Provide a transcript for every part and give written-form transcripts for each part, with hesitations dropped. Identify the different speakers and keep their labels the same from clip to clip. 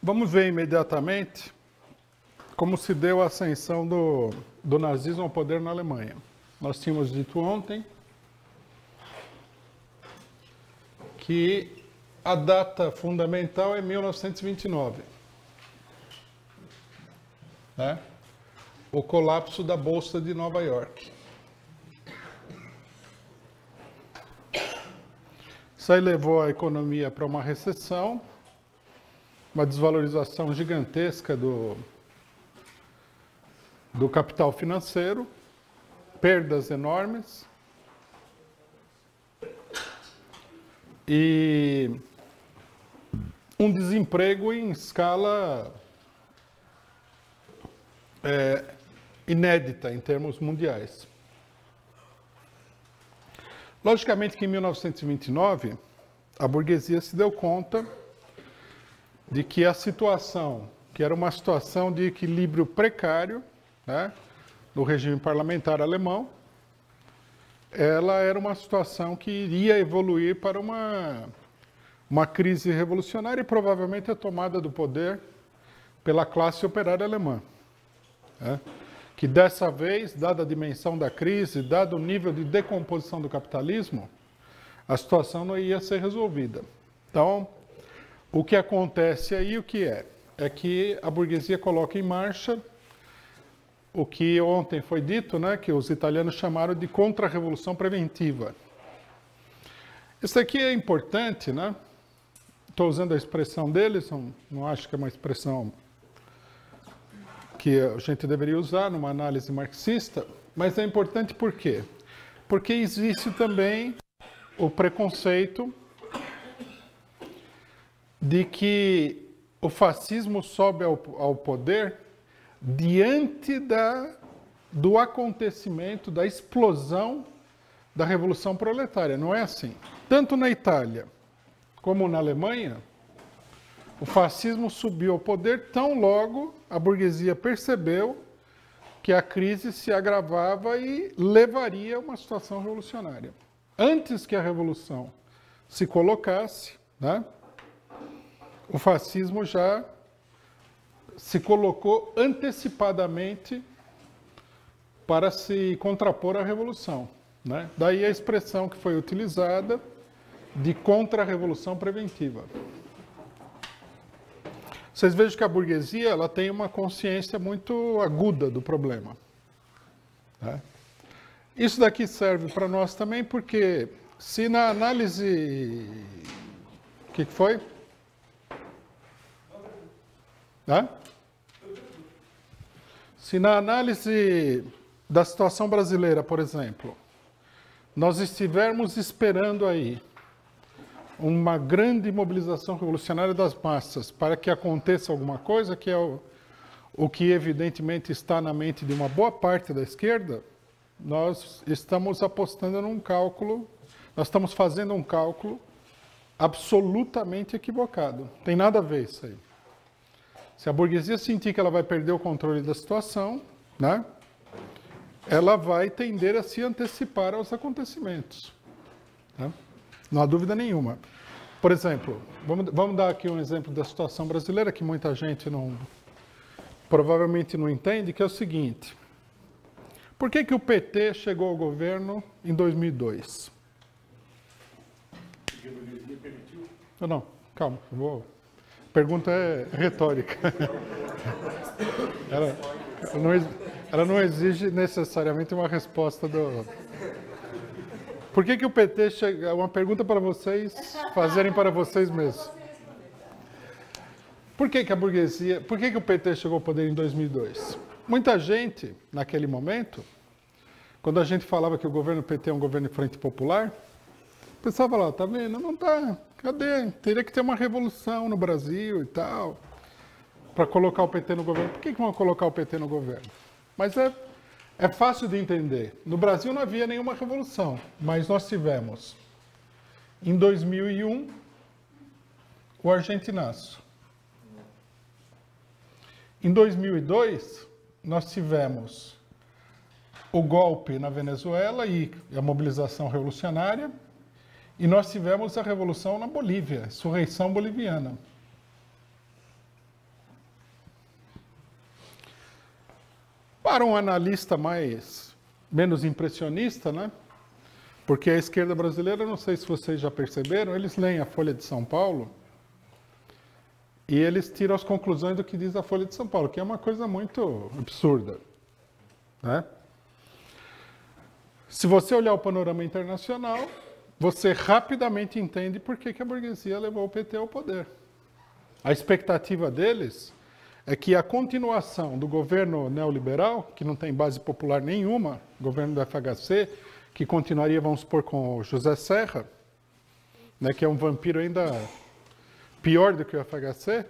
Speaker 1: Vamos ver imediatamente como se deu a ascensão do nazismo ao poder na Alemanha. Nós tínhamos dito ontem que a data fundamental é 1929, né? O colapso da Bolsa de Nova York. Isso aí levou a economia para uma recessão, uma desvalorização gigantesca do capital financeiro, perdas enormes e um desemprego em escala inédita em termos mundiais. Logicamente que em 1929, a burguesia se deu conta de que a situação, que era uma situação de equilíbrio precário, né, no regime parlamentar alemão, ela era uma situação que iria evoluir para uma crise revolucionária e provavelmente a tomada do poder pela classe operária alemã, né, que dessa vez, dada a dimensão da crise, dado o nível de decomposição do capitalismo, a situação não ia ser resolvida. Então, o que acontece aí, o que é? É que a burguesia coloca em marcha o que ontem foi dito, né, que os italianos chamaram de contra-revolução preventiva. Isso aqui é importante, né? Estou usando a expressão deles, não acho que é uma expressão que a gente deveria usar numa análise marxista, mas é importante por quê? Porque existe também o preconceito de que o fascismo sobe ao poder diante do acontecimento, da explosão da Revolução Proletária. Não é assim. Tanto na Itália como na Alemanha, o fascismo subiu ao poder tão logo a burguesia percebeu que a crise se agravava e levaria a uma situação revolucionária. Antes que a revolução se colocasse, né, o fascismo já se colocou antecipadamente para se contrapor à revolução, né? Daí a expressão que foi utilizada de contra-revolução preventiva. Vocês vejam que a burguesia ela tem uma consciência muito aguda do problema, né? Isso daqui serve para nós também porque se na análise... O que foi? Hã? Se na análise da situação brasileira, por exemplo, nós estivermos esperando aí uma grande mobilização revolucionária das massas para que aconteça alguma coisa, que é o que evidentemente está na mente de uma boa parte da esquerda, nós estamos apostando num cálculo, nós estamos fazendo um cálculo absolutamente equivocado. Não tem nada a ver isso aí. Se a burguesia sentir que ela vai perder o controle da situação, né, ela vai tender a se antecipar aos acontecimentos, né? Não há dúvida nenhuma. Por exemplo, vamos dar aqui um exemplo da situação brasileira que muita gente provavelmente não entende, que é o seguinte. Por que que o PT chegou ao governo em 2002?
Speaker 2: Porque a burguesia permitiu?
Speaker 1: Não, calma, a pergunta é retórica. Ela não exige necessariamente uma resposta do... Por que que o PT chega... É uma pergunta para vocês fazerem para vocês mesmos. Por que que a burguesia... Por que que o PT chegou ao poder em 2002? Muita gente, naquele momento, quando a gente falava que o governo PT é um governo de frente popular, pensava lá, tá vendo? Não tá. Cadê? Teria que ter uma revolução no Brasil e tal, para colocar o PT no governo. Por que que vão colocar o PT no governo? Mas é fácil de entender. No Brasil não havia nenhuma revolução, mas nós tivemos, em 2001, o Argentinaço. Em 2002, nós tivemos o golpe na Venezuela e a mobilização revolucionária, e nós tivemos a revolução na Bolívia, a insurreição boliviana. Para um analista menos impressionista, né? Porque a esquerda brasileira, não sei se vocês já perceberam, eles leem a Folha de São Paulo e eles tiram as conclusões do que diz a Folha de São Paulo, que é uma coisa muito absurda, né? Se você olhar o panorama internacional, você rapidamente entende por que a burguesia levou o PT ao poder. A expectativa deles é que a continuação do governo neoliberal, que não tem base popular nenhuma, governo do FHC, que continuaria, vamos supor, com o José Serra, né, que é um vampiro ainda pior do que o FHC,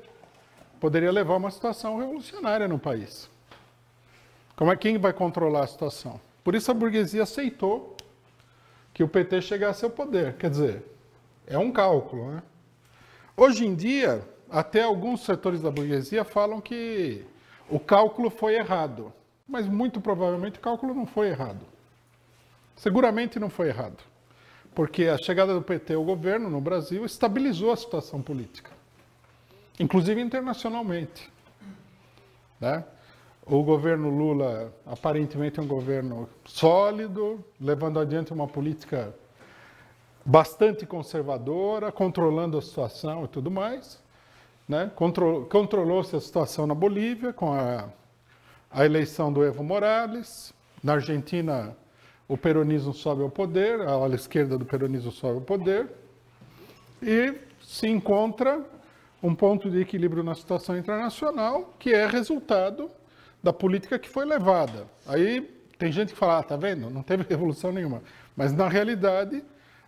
Speaker 1: poderia levar a uma situação revolucionária no país. Quem vai controlar a situação? Por isso a burguesia aceitou que o PT chegasse ao poder. Quer dizer, é um cálculo, né? Hoje em dia, até alguns setores da burguesia falam que o cálculo foi errado. Mas muito provavelmente o cálculo não foi errado. Seguramente não foi errado. Porque a chegada do PT ao governo no Brasil estabilizou a situação política. Inclusive internacionalmente, né? O governo Lula, aparentemente, é um governo sólido, levando adiante uma política bastante conservadora, controlando a situação e tudo mais, né? Controlou-se a situação na Bolívia, com a eleição do Evo Morales. Na Argentina, o peronismo sobe ao poder, a ala esquerda do peronismo sobe ao poder, e se encontra um ponto de equilíbrio na situação internacional, que é resultado da política que foi levada. Aí tem gente que fala, tá vendo? Não teve revolução nenhuma. Mas, na realidade,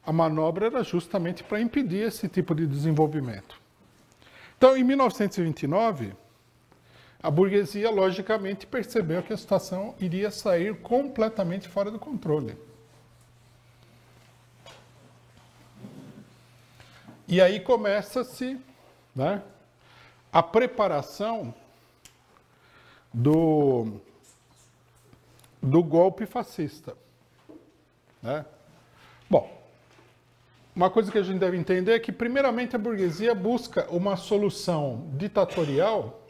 Speaker 1: a manobra era justamente para impedir esse tipo de desenvolvimento. Então, em 1929, a burguesia, logicamente, percebeu que a situação iria sair completamente fora do controle. E aí começa-se, né, a preparação do golpe fascista, né? Bom, uma coisa que a gente deve entender é que, primeiramente, a burguesia busca uma solução ditatorial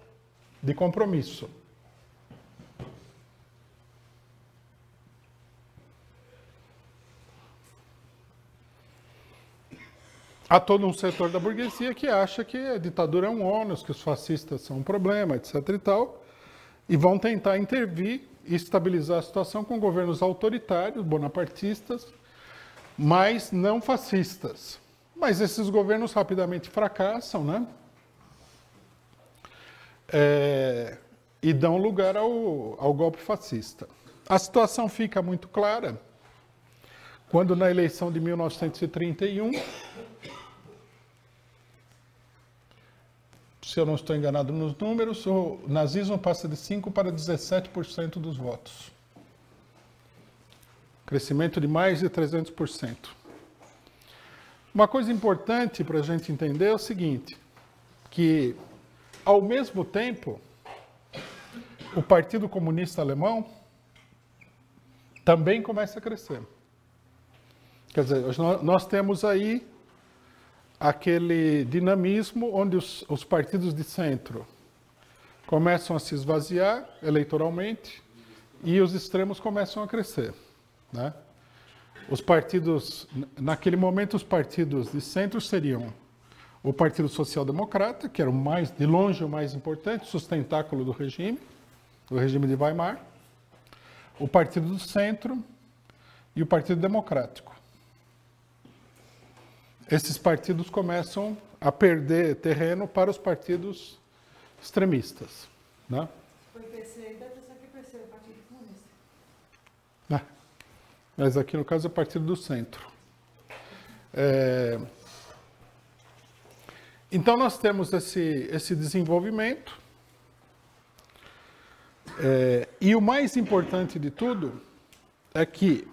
Speaker 1: de compromisso. Há todo um setor da burguesia que acha que a ditadura é um ônus, que os fascistas são um problema, etc. e tal, e vão tentar intervir e estabilizar a situação com governos autoritários, bonapartistas, mas não fascistas. Mas esses governos rapidamente fracassam, né? E dão lugar ao golpe fascista. A situação fica muito clara quando, na eleição de 1931, se eu não estou enganado nos números, o nazismo passa de 5% para 17% dos votos. Crescimento de mais de 300%. Uma coisa importante para a gente entender é o seguinte, que, ao mesmo tempo, o Partido Comunista Alemão também começa a crescer. Quer dizer, nós temos aí aquele dinamismo onde os partidos de centro começam a se esvaziar eleitoralmente e os extremos começam a crescer, né? Os partidos, naquele momento, os partidos de centro seriam o Partido Social Democrata, que era de longe o mais importante, sustentáculo do regime de Weimar, o Partido do Centro e o Partido Democrático. Esses partidos começam a perder terreno para os partidos extremistas, né?
Speaker 2: Foi PC e deve ser que PC, o Partido Comunista.
Speaker 1: Mas aqui, no caso, é o Partido do Centro. Então, nós temos esse desenvolvimento. E o mais importante de tudo é que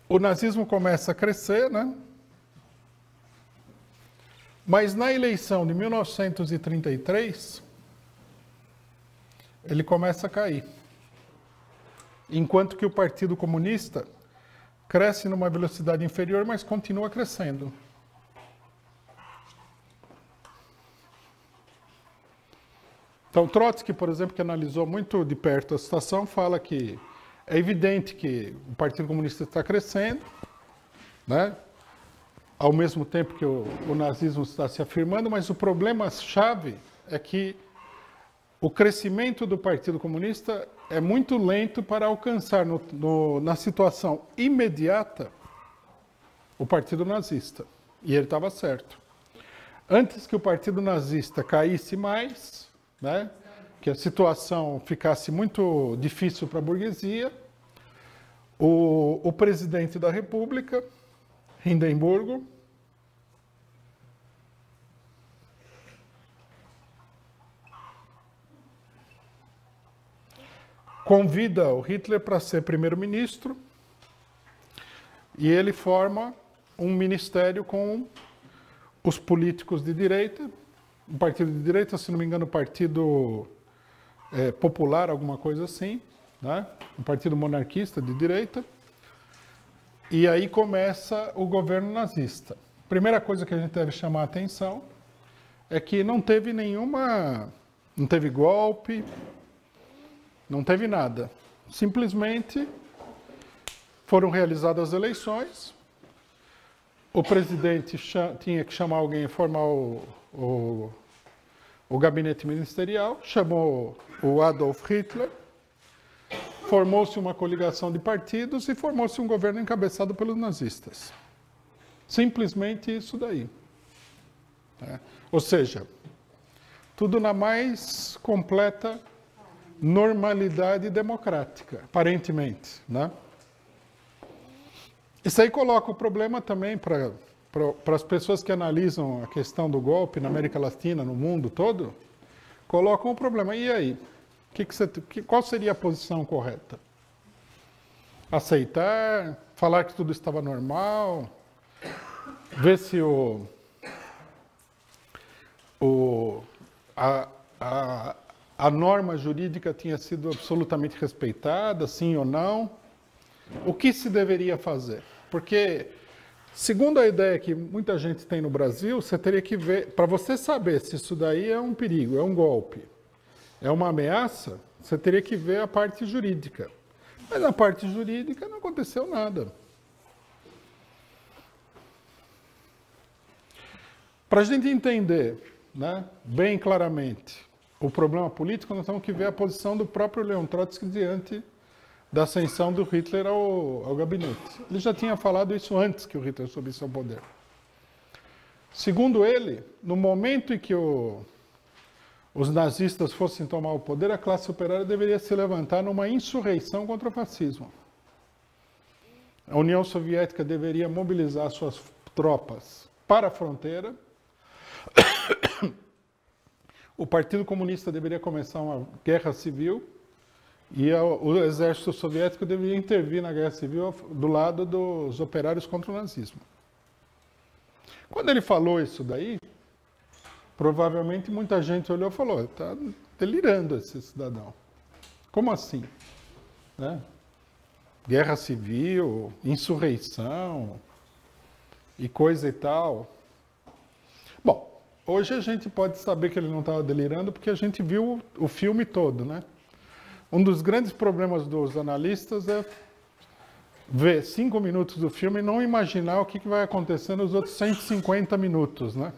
Speaker 1: o nazismo começa a crescer, né? Mas na eleição de 1933, ele começa a cair. Enquanto que o Partido Comunista cresce numa velocidade inferior, mas continua crescendo. Então, Trotsky, por exemplo, que analisou muito de perto a situação, fala que é evidente que o Partido Comunista está crescendo, né? Ao mesmo tempo que o nazismo está se afirmando, mas o problema-chave é que o crescimento do Partido Comunista é muito lento para alcançar, na situação imediata, o Partido Nazista. E ele estava certo. Antes que o Partido Nazista caísse mais, né, que a situação ficasse muito difícil para a burguesia, o presidente da República, Hindenburgo, convida o Hitler para ser primeiro-ministro e ele forma um ministério com os políticos de direita, um partido de direita, se não me engano, o Partido Popular, alguma coisa assim, né? Um partido monarquista de direita. E aí começa o governo nazista. Primeira coisa que a gente deve chamar a atenção é que não teve golpe, não teve nada. Simplesmente foram realizadas as eleições, o presidente tinha que chamar alguém e formar o gabinete ministerial, chamou o Adolf Hitler, formou-se uma coligação de partidos e formou-se um governo encabeçado pelos nazistas. Simplesmente isso daí. Ou seja, tudo na mais completa normalidade democrática, aparentemente, né? Isso aí coloca o problema também para as pessoas que analisam a questão do golpe na América Latina, no mundo todo, colocam o problema. E aí? Qual seria a posição correta? Aceitar? Falar que tudo estava normal? Ver se a norma jurídica tinha sido absolutamente respeitada, sim ou não? O que se deveria fazer? Porque, segundo a ideia que muita gente tem no Brasil, você teria que ver, para você saber se isso daí é um perigo, é um golpe, é uma ameaça, você teria que ver a parte jurídica. Mas na parte jurídica não aconteceu nada. Para a gente entender, né, bem claramente o problema político, nós temos que ver a posição do próprio Leon Trotsky diante da ascensão do Hitler ao gabinete. Ele já tinha falado isso antes que o Hitler subisse ao poder. Segundo ele, no momento em que os nazistas fossem tomar o poder, a classe operária deveria se levantar numa insurreição contra o fascismo. A União Soviética deveria mobilizar suas tropas para a fronteira. O Partido Comunista deveria começar uma guerra civil e o exército soviético deveria intervir na guerra civil do lado dos operários contra o nazismo. Quando ele falou isso daí, provavelmente muita gente olhou e falou: está delirando esse cidadão. Como assim? Né? Guerra civil, insurreição e coisa e tal. Bom, hoje a gente pode saber que ele não estava delirando porque a gente viu o filme todo, né? Um dos grandes problemas dos analistas é ver 5 minutos do filme e não imaginar o que vai acontecer nos outros 150 minutos, né?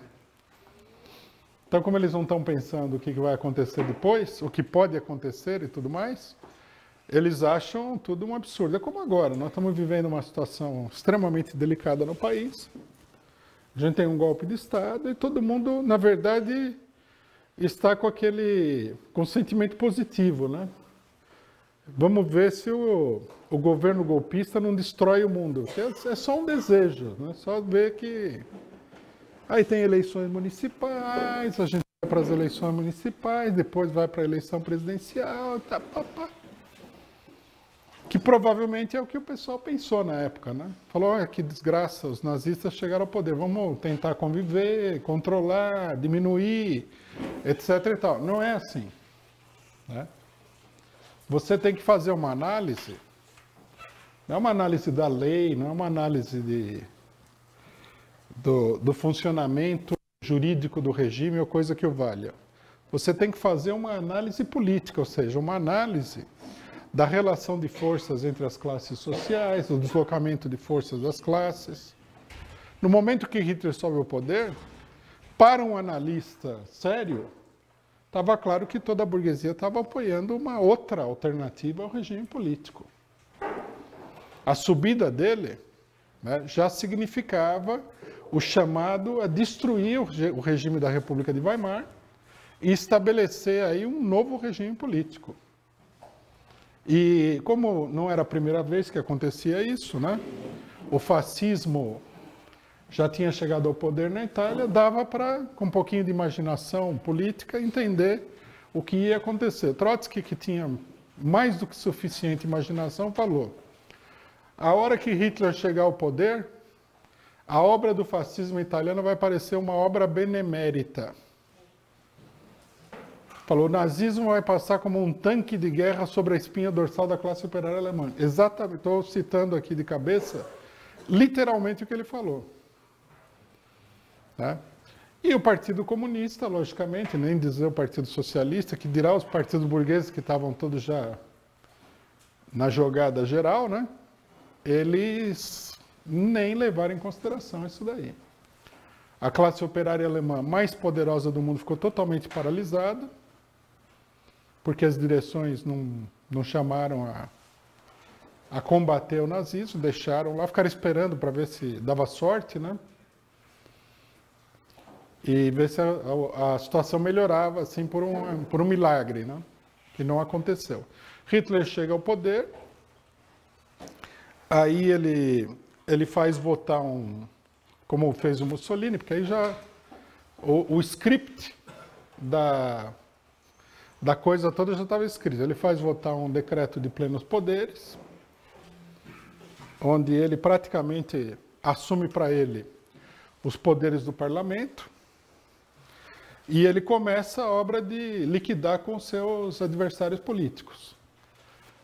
Speaker 1: Então, como eles não estão pensando o que vai acontecer depois, o que pode acontecer e tudo mais, eles acham tudo um absurdo. É como agora, nós estamos vivendo uma situação extremamente delicada no país. A gente tem um golpe de Estado e todo mundo, na verdade, está com sentimento positivo, né? Vamos ver se o governo golpista não destrói o mundo. É só um desejo, né? Só ver que... Aí tem eleições municipais, a gente vai para as eleições municipais, depois vai para a eleição presidencial, que provavelmente é o que o pessoal pensou na época, né? Falou: olha que desgraça, os nazistas chegaram ao poder, vamos tentar conviver, controlar, diminuir, etc. e tal. Não é assim, né? Você tem que fazer uma análise, não é uma análise da lei, não é uma análise do funcionamento jurídico do regime ou coisa que o valha. você tem que fazer uma análise política, ou seja, uma análise da relação de forças entre as classes sociais, do deslocamento de forças das classes. No momento que Hitler sobe ao poder, para um analista sério, estava claro que toda a burguesia estava apoiando uma outra alternativa ao regime político. A subida dele, né, já significava o chamado a destruir o regime da República de Weimar e estabelecer aí um novo regime político. E como não era a primeira vez que acontecia isso, né, o fascismo já tinha chegado ao poder na Itália, dava para, com um pouquinho de imaginação política, entender o que ia acontecer. Trotsky, que tinha mais do que suficiente imaginação, falou: a hora que Hitler chegar ao poder, a obra do fascismo italiano vai parecer uma obra benemérita. Falou: o nazismo vai passar como um tanque de guerra sobre a espinha dorsal da classe operária alemã. Exatamente, estou citando aqui de cabeça, literalmente o que ele falou. Tá? E o Partido Comunista, logicamente, nem dizer o Partido Socialista, que dirá os partidos burgueses que estavam todos já na jogada geral, né? Eles nem levaram em consideração isso daí. A classe operária alemã mais poderosa do mundo ficou totalmente paralisada, porque as direções não chamaram a combater o nazismo, deixaram lá, ficaram esperando para ver se dava sorte, né? E ver se a situação melhorava, assim, por um milagre, né? Que não aconteceu. Hitler chega ao poder, aí ele faz votar como fez o Mussolini, porque aí já o script da coisa toda já estava escrito. Ele faz votar um decreto de plenos poderes, onde ele praticamente assume para ele os poderes do parlamento, e ele começa a obra de liquidar com seus adversários políticos.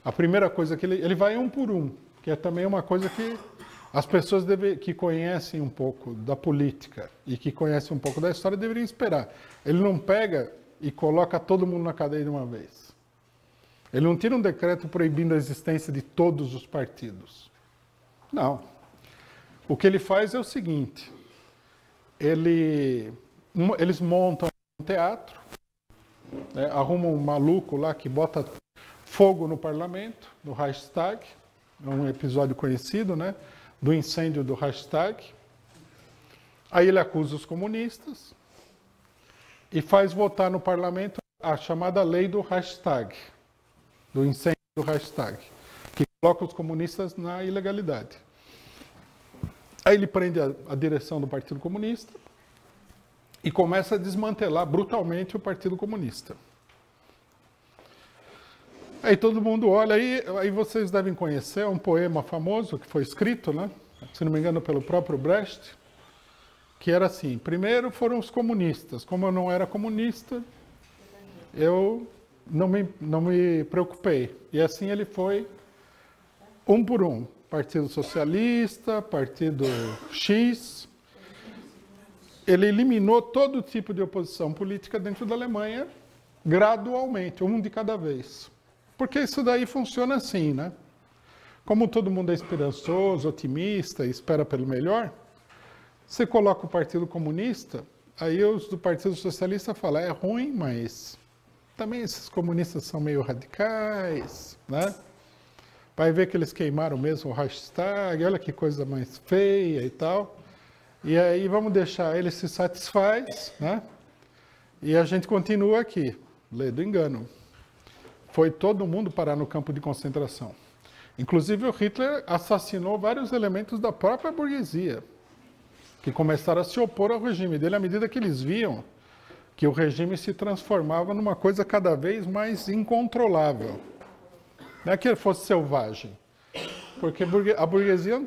Speaker 1: A primeira coisa que ele vai um por um, que é também uma coisa que as pessoas que conhecem um pouco da política e que conhecem um pouco da história deveriam esperar. Ele não pega e coloca todo mundo na cadeia de uma vez. Ele não tira um decreto proibindo a existência de todos os partidos. Não. O que ele faz é o seguinte: eles montam um teatro, né, arrumam um maluco lá que bota fogo no parlamento, no Reichstag, é um episódio conhecido, né, do incêndio do Reichstag. Aí ele acusa os comunistas e faz votar no parlamento a chamada lei do Reichstag, do incêndio do Reichstag, que coloca os comunistas na ilegalidade. Aí ele prende a direção do Partido Comunista e começa a desmantelar brutalmente o Partido Comunista. Aí todo mundo olha, aí vocês devem conhecer um poema famoso que foi escrito, né, se não me engano, pelo próprio Brecht, que era assim: primeiro foram os comunistas, como eu não era comunista, eu não me preocupei. E assim ele foi, um por um, Partido Socialista, Partido X. Ele eliminou todo tipo de oposição política dentro da Alemanha, gradualmente, um de cada vez. Porque isso daí funciona assim, né? Como todo mundo é esperançoso, otimista e espera pelo melhor, você coloca o Partido Comunista, aí os do Partido Socialista falam: é ruim, mas também esses comunistas são meio radicais, né? Vai ver que eles queimaram mesmo o Reichstag, olha que coisa mais feia e tal. E aí vamos deixar, ele se satisfaz, né? E a gente continua aqui, lê do engano. Foi todo mundo parar no campo de concentração. Inclusive o Hitler assassinou vários elementos da própria burguesia, que começaram a se opor ao regime dele à medida que eles viam que o regime se transformava numa coisa cada vez mais incontrolável. Não é que ele fosse selvagem, porque a burguesia,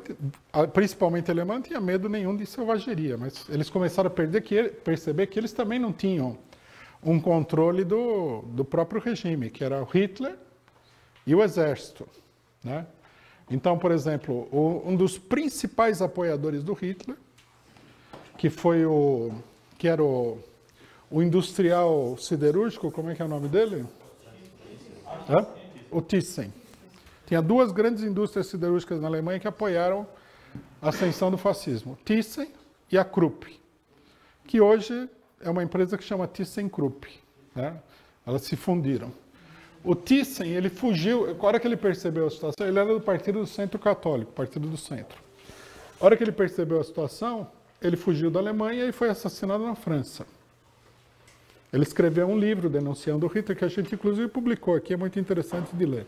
Speaker 1: principalmente alemã, tinha medo nenhum de selvageria, mas eles começaram a perceber que eles também não tinham um controle do próprio regime, que era o Hitler e o exército, né? Então, por exemplo, um dos principais apoiadores do Hitler, que era o o industrial siderúrgico, como é que é o nome dele? Hã? O Thyssen. Tinha duas grandes indústrias siderúrgicas na Alemanha que apoiaram a ascensão do fascismo. Thyssen e a Krupp, que hoje é uma empresa que chama ThyssenKrupp. Né? Elas se fundiram. O Thyssen, ele fugiu, a hora que ele percebeu a situação, ele era do Partido do Centro Católico, Partido do Centro. A hora que ele percebeu a situação, ele fugiu da Alemanha e foi assassinado na França. Ele escreveu um livro denunciando o Hitler, que a gente inclusive publicou aqui, é muito interessante de ler.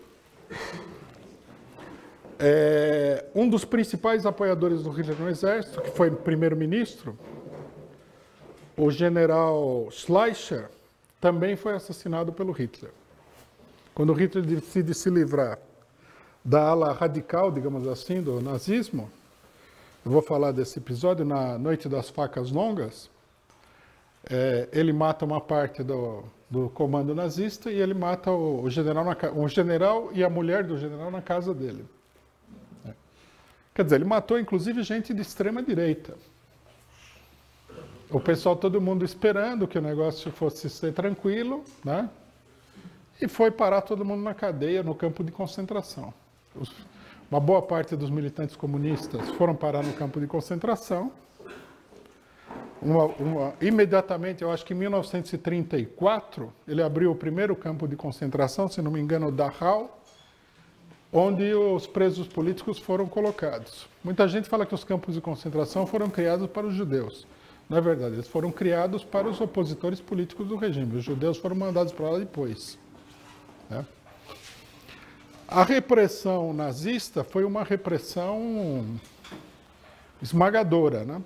Speaker 1: Um dos principais apoiadores do Hitler no exército, que foi primeiro-ministro, o general Schleicher, também foi assassinado pelo Hitler. Quando o Hitler decide se livrar da ala radical, digamos assim, do nazismo, eu vou falar desse episódio, na Noite das Facas Longas, ele mata uma parte do comando nazista e ele mata o general e a mulher do general na casa dele. Quer dizer, ele matou inclusive gente de extrema direita. O pessoal, todo mundo esperando que o negócio fosse ser tranquilo, né? E foi parar todo mundo na cadeia, no campo de concentração. Uma boa parte dos militantes comunistas foram parar no campo de concentração. Imediatamente, eu acho que em 1934, ele abriu o primeiro campo de concentração, se não me engano, Dachau, onde os presos políticos foram colocados. Muita gente fala que os campos de concentração foram criados para os judeus. Não é verdade, eles foram criados para os opositores políticos do regime. Os judeus foram mandados para lá depois. Né? A repressão nazista foi uma repressão esmagadora, né?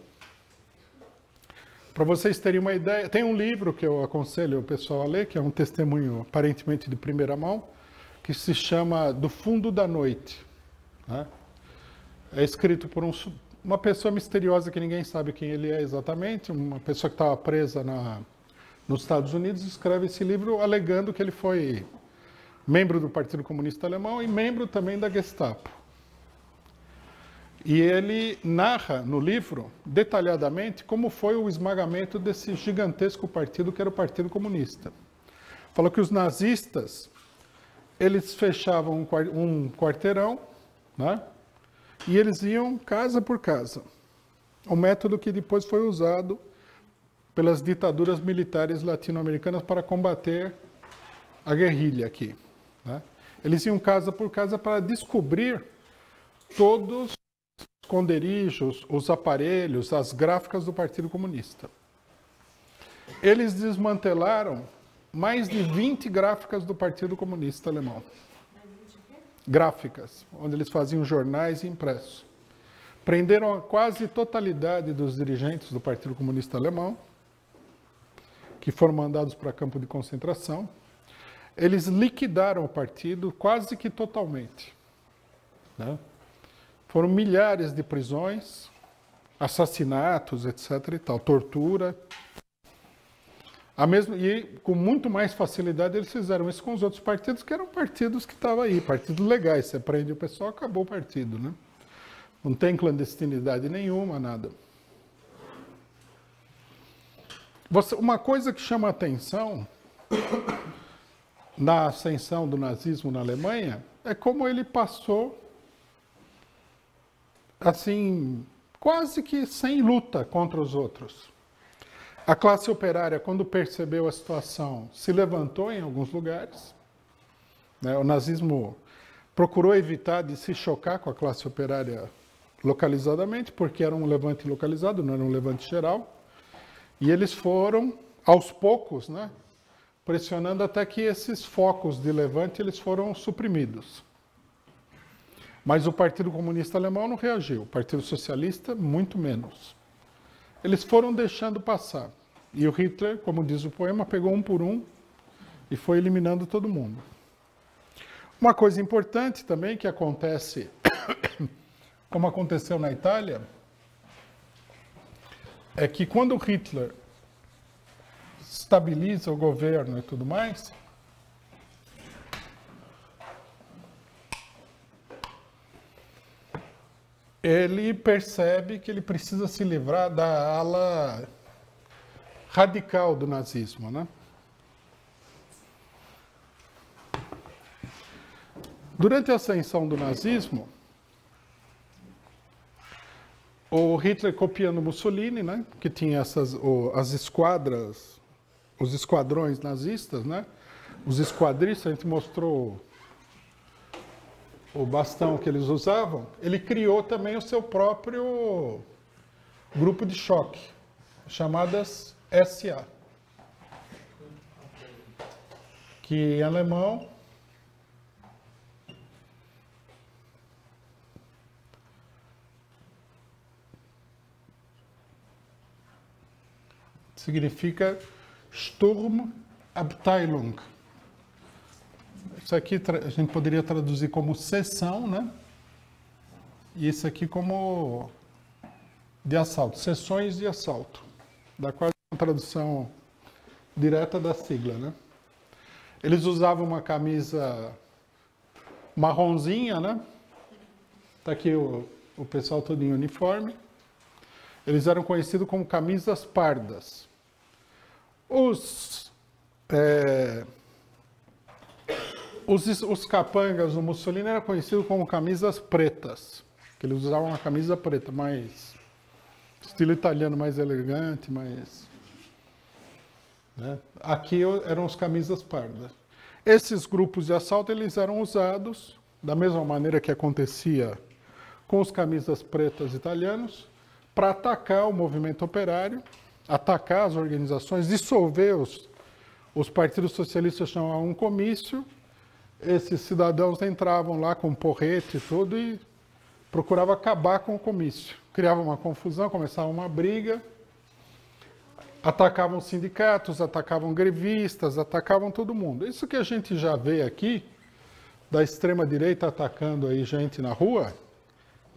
Speaker 1: Para vocês terem uma ideia, tem um livro que eu aconselho o pessoal a ler, que é um testemunho aparentemente de primeira mão, que se chama Do Fundo da Noite. Né? É escrito por uma pessoa misteriosa que ninguém sabe quem ele é exatamente, uma pessoa que estava presa nos Estados Unidos, escreve esse livro alegando que ele foi membro do Partido Comunista Alemão e membro também da Gestapo. E ele narra no livro, detalhadamente, como foi o esmagamento desse gigantesco partido que era o Partido Comunista. Falou que os nazistas, eles fechavam um quarteirão, né? E eles iam casa por casa. Um método que depois foi usado pelas ditaduras militares latino-americanas para combater a guerrilha aqui. Né? Eles iam casa por casa para descobrir todos os esconderijos, os aparelhos, as gráficas do Partido Comunista. Eles desmantelaram mais de 20 gráficas do Partido Comunista Alemão. Gráficas, onde eles faziam jornais impressos. Prenderam a quase totalidade dos dirigentes do Partido Comunista Alemão, que foram mandados para campo de concentração. Eles liquidaram o partido quase que totalmente. Né? Foram milhares de prisões, assassinatos, etc. e tal, tortura. E com muito mais facilidade eles fizeram isso com os outros partidos, que eram partidos que estavam aí, partidos legais. Você prende o pessoal, acabou o partido. Né? Não tem clandestinidade nenhuma, nada. Uma coisa que chama a atenção na ascensão do nazismo na Alemanha é como ele passou, assim, quase que sem luta contra os outros. A classe operária, quando percebeu a situação, se levantou em alguns lugares. Né? O nazismo procurou evitar de se chocar com a classe operária localizadamente, porque era um levante localizado, não era um levante geral. E eles foram, aos poucos, né, pressionando até que esses focos de levante eles foram suprimidos. Mas o Partido Comunista Alemão não reagiu, o Partido Socialista, muito menos. Eles foram deixando passar. E o Hitler, como diz o poema, pegou um por um e foi eliminando todo mundo. Uma coisa importante também que acontece, como aconteceu na Itália, é que quando o Hitler estabiliza o governo e tudo mais, ele percebe que ele precisa se livrar da ala radical do nazismo, né? Durante a ascensão do nazismo, o Hitler copiando Mussolini, né, que tinha as esquadras, os esquadrões nazistas, né, os esquadristas, a gente mostrou o bastão que eles usavam, ele criou também o seu próprio grupo de choque, chamadas SA, que em alemão significa Sturmabteilung. Isso aqui a gente poderia traduzir como seção, né? E isso aqui como de assalto, seções de assalto. Dá quase uma tradução direta da sigla, né? Eles usavam uma camisa marronzinha, né? Tá aqui o pessoal todo em uniforme. Eles eram conhecidos como camisas pardas. Os capangas do Mussolini eram conhecidos como camisas pretas, que eles usavam uma camisa preta, mais estilo italiano, mais elegante, mais... Né? Aqui eram os camisas pardas. Esses grupos de assalto, eles eram usados da mesma maneira que acontecia com os camisas pretas italianos, para atacar o movimento operário, atacar as organizações, dissolver os partidos socialistas, chamavam um comício, esses cidadãos entravam lá com porrete e tudo e procuravam acabar com o comício. Criavam uma confusão, começava uma briga, atacavam sindicatos, atacavam grevistas, atacavam todo mundo. Isso que a gente já vê aqui, da extrema-direita atacando aí gente na rua,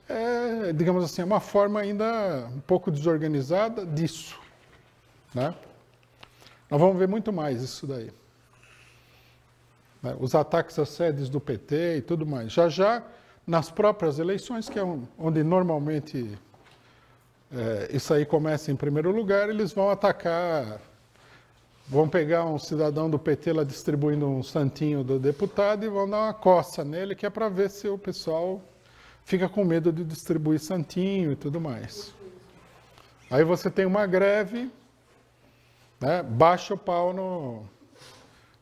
Speaker 1: é, digamos assim, uma forma ainda um pouco desorganizada disso, né? Nós vamos ver muito mais isso daí. Né? Os ataques às sedes do PT e tudo mais. Já nas próprias eleições, que é onde normalmente isso aí começa em primeiro lugar, eles vão atacar, vão pegar um cidadão do PT lá distribuindo um santinho do deputado e vão dar uma coça nele, que é para ver se o pessoal fica com medo de distribuir santinho e tudo mais. Aí você tem uma greve, né, baixa o pau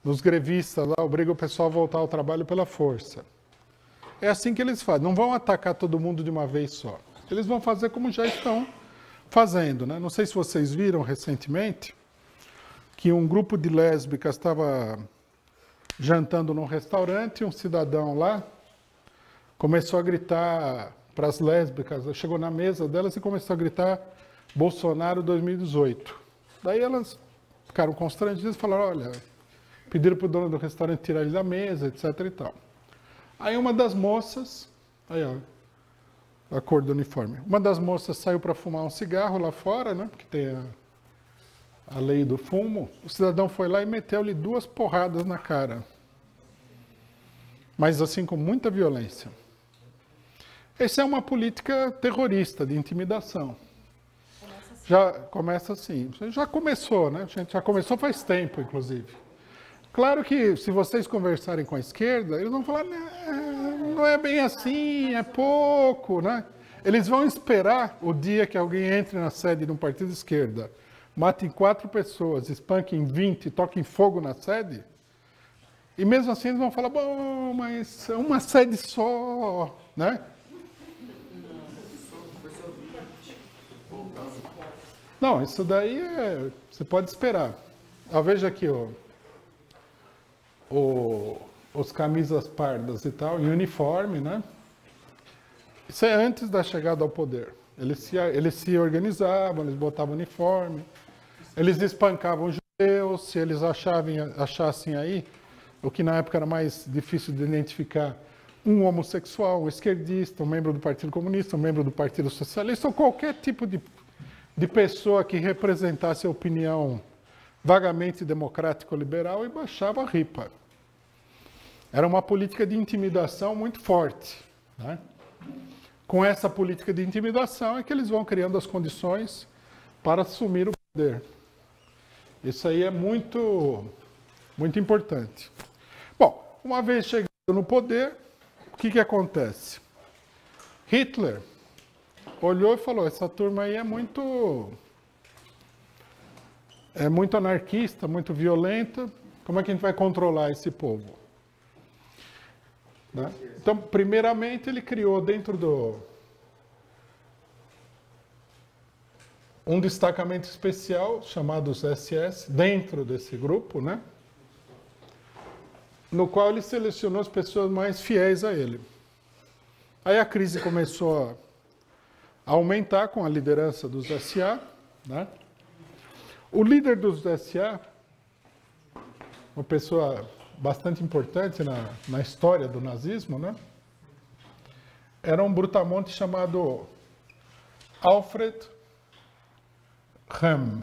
Speaker 1: nos grevistas lá, obriga o pessoal a voltar ao trabalho pela força. É assim que eles fazem, não vão atacar todo mundo de uma vez só. Eles vão fazer como já estão fazendo, né? Não sei se vocês viram recentemente que um grupo de lésbicas estava jantando num restaurante e um cidadão lá começou a gritar para as lésbicas, chegou na mesa delas e começou a gritar Bolsonaro 2018. Daí elas ficaram constrangidas e falaram, olha, pediram para o dono do restaurante tirar ele da mesa, etc e tal. Aí uma das moças, aí ó, a cor do uniforme, uma das moças saiu para fumar um cigarro lá fora, né, porque tem a lei do fumo, o cidadão foi lá e meteu-lhe 2 porradas na cara. Mas assim, com muita violência. Essa é uma política terrorista, de intimidação. Já começa assim. Já começou, né? A gente já começou faz tempo, inclusive. Claro que, se vocês conversarem com a esquerda, eles vão falar, não é bem assim, é pouco, né? Eles vão esperar o dia que alguém entre na sede de um partido de esquerda, matem 4 pessoas, espanquem 20, toquem fogo na sede, e mesmo assim eles vão falar, bom, mas é uma sede só, né? Não, isso daí você pode esperar. Veja aqui, os camisas pardas e tal, em uniforme, né? Isso é antes da chegada ao poder. Eles se organizavam, eles botavam uniforme, eles espancavam judeus, se eles achassem aí, o que na época era mais difícil de identificar, um homossexual, um esquerdista, um membro do Partido Comunista, um membro do Partido Socialista, ou qualquer tipo de pessoa que representasse a opinião vagamente democrático-liberal e baixava a ripa. Era uma política de intimidação muito forte, né? Com essa política de intimidação é que eles vão criando as condições para assumir o poder. Isso aí é muito importante. Bom, uma vez chegando no poder, o que acontece? Hitler olhou e falou, essa turma aí é muito anarquista, muito violenta, como é que a gente vai controlar esse povo? Né? Então, primeiramente, ele criou dentro um destacamento especial, chamado os SS, dentro desse grupo, né? No qual ele selecionou as pessoas mais fiéis a ele. Aí a crise começou a aumentar com a liderança dos SA, né? O líder dos SA, uma pessoa bastante importante na história do nazismo, né? Era um brutamonte chamado Alfred Röhm.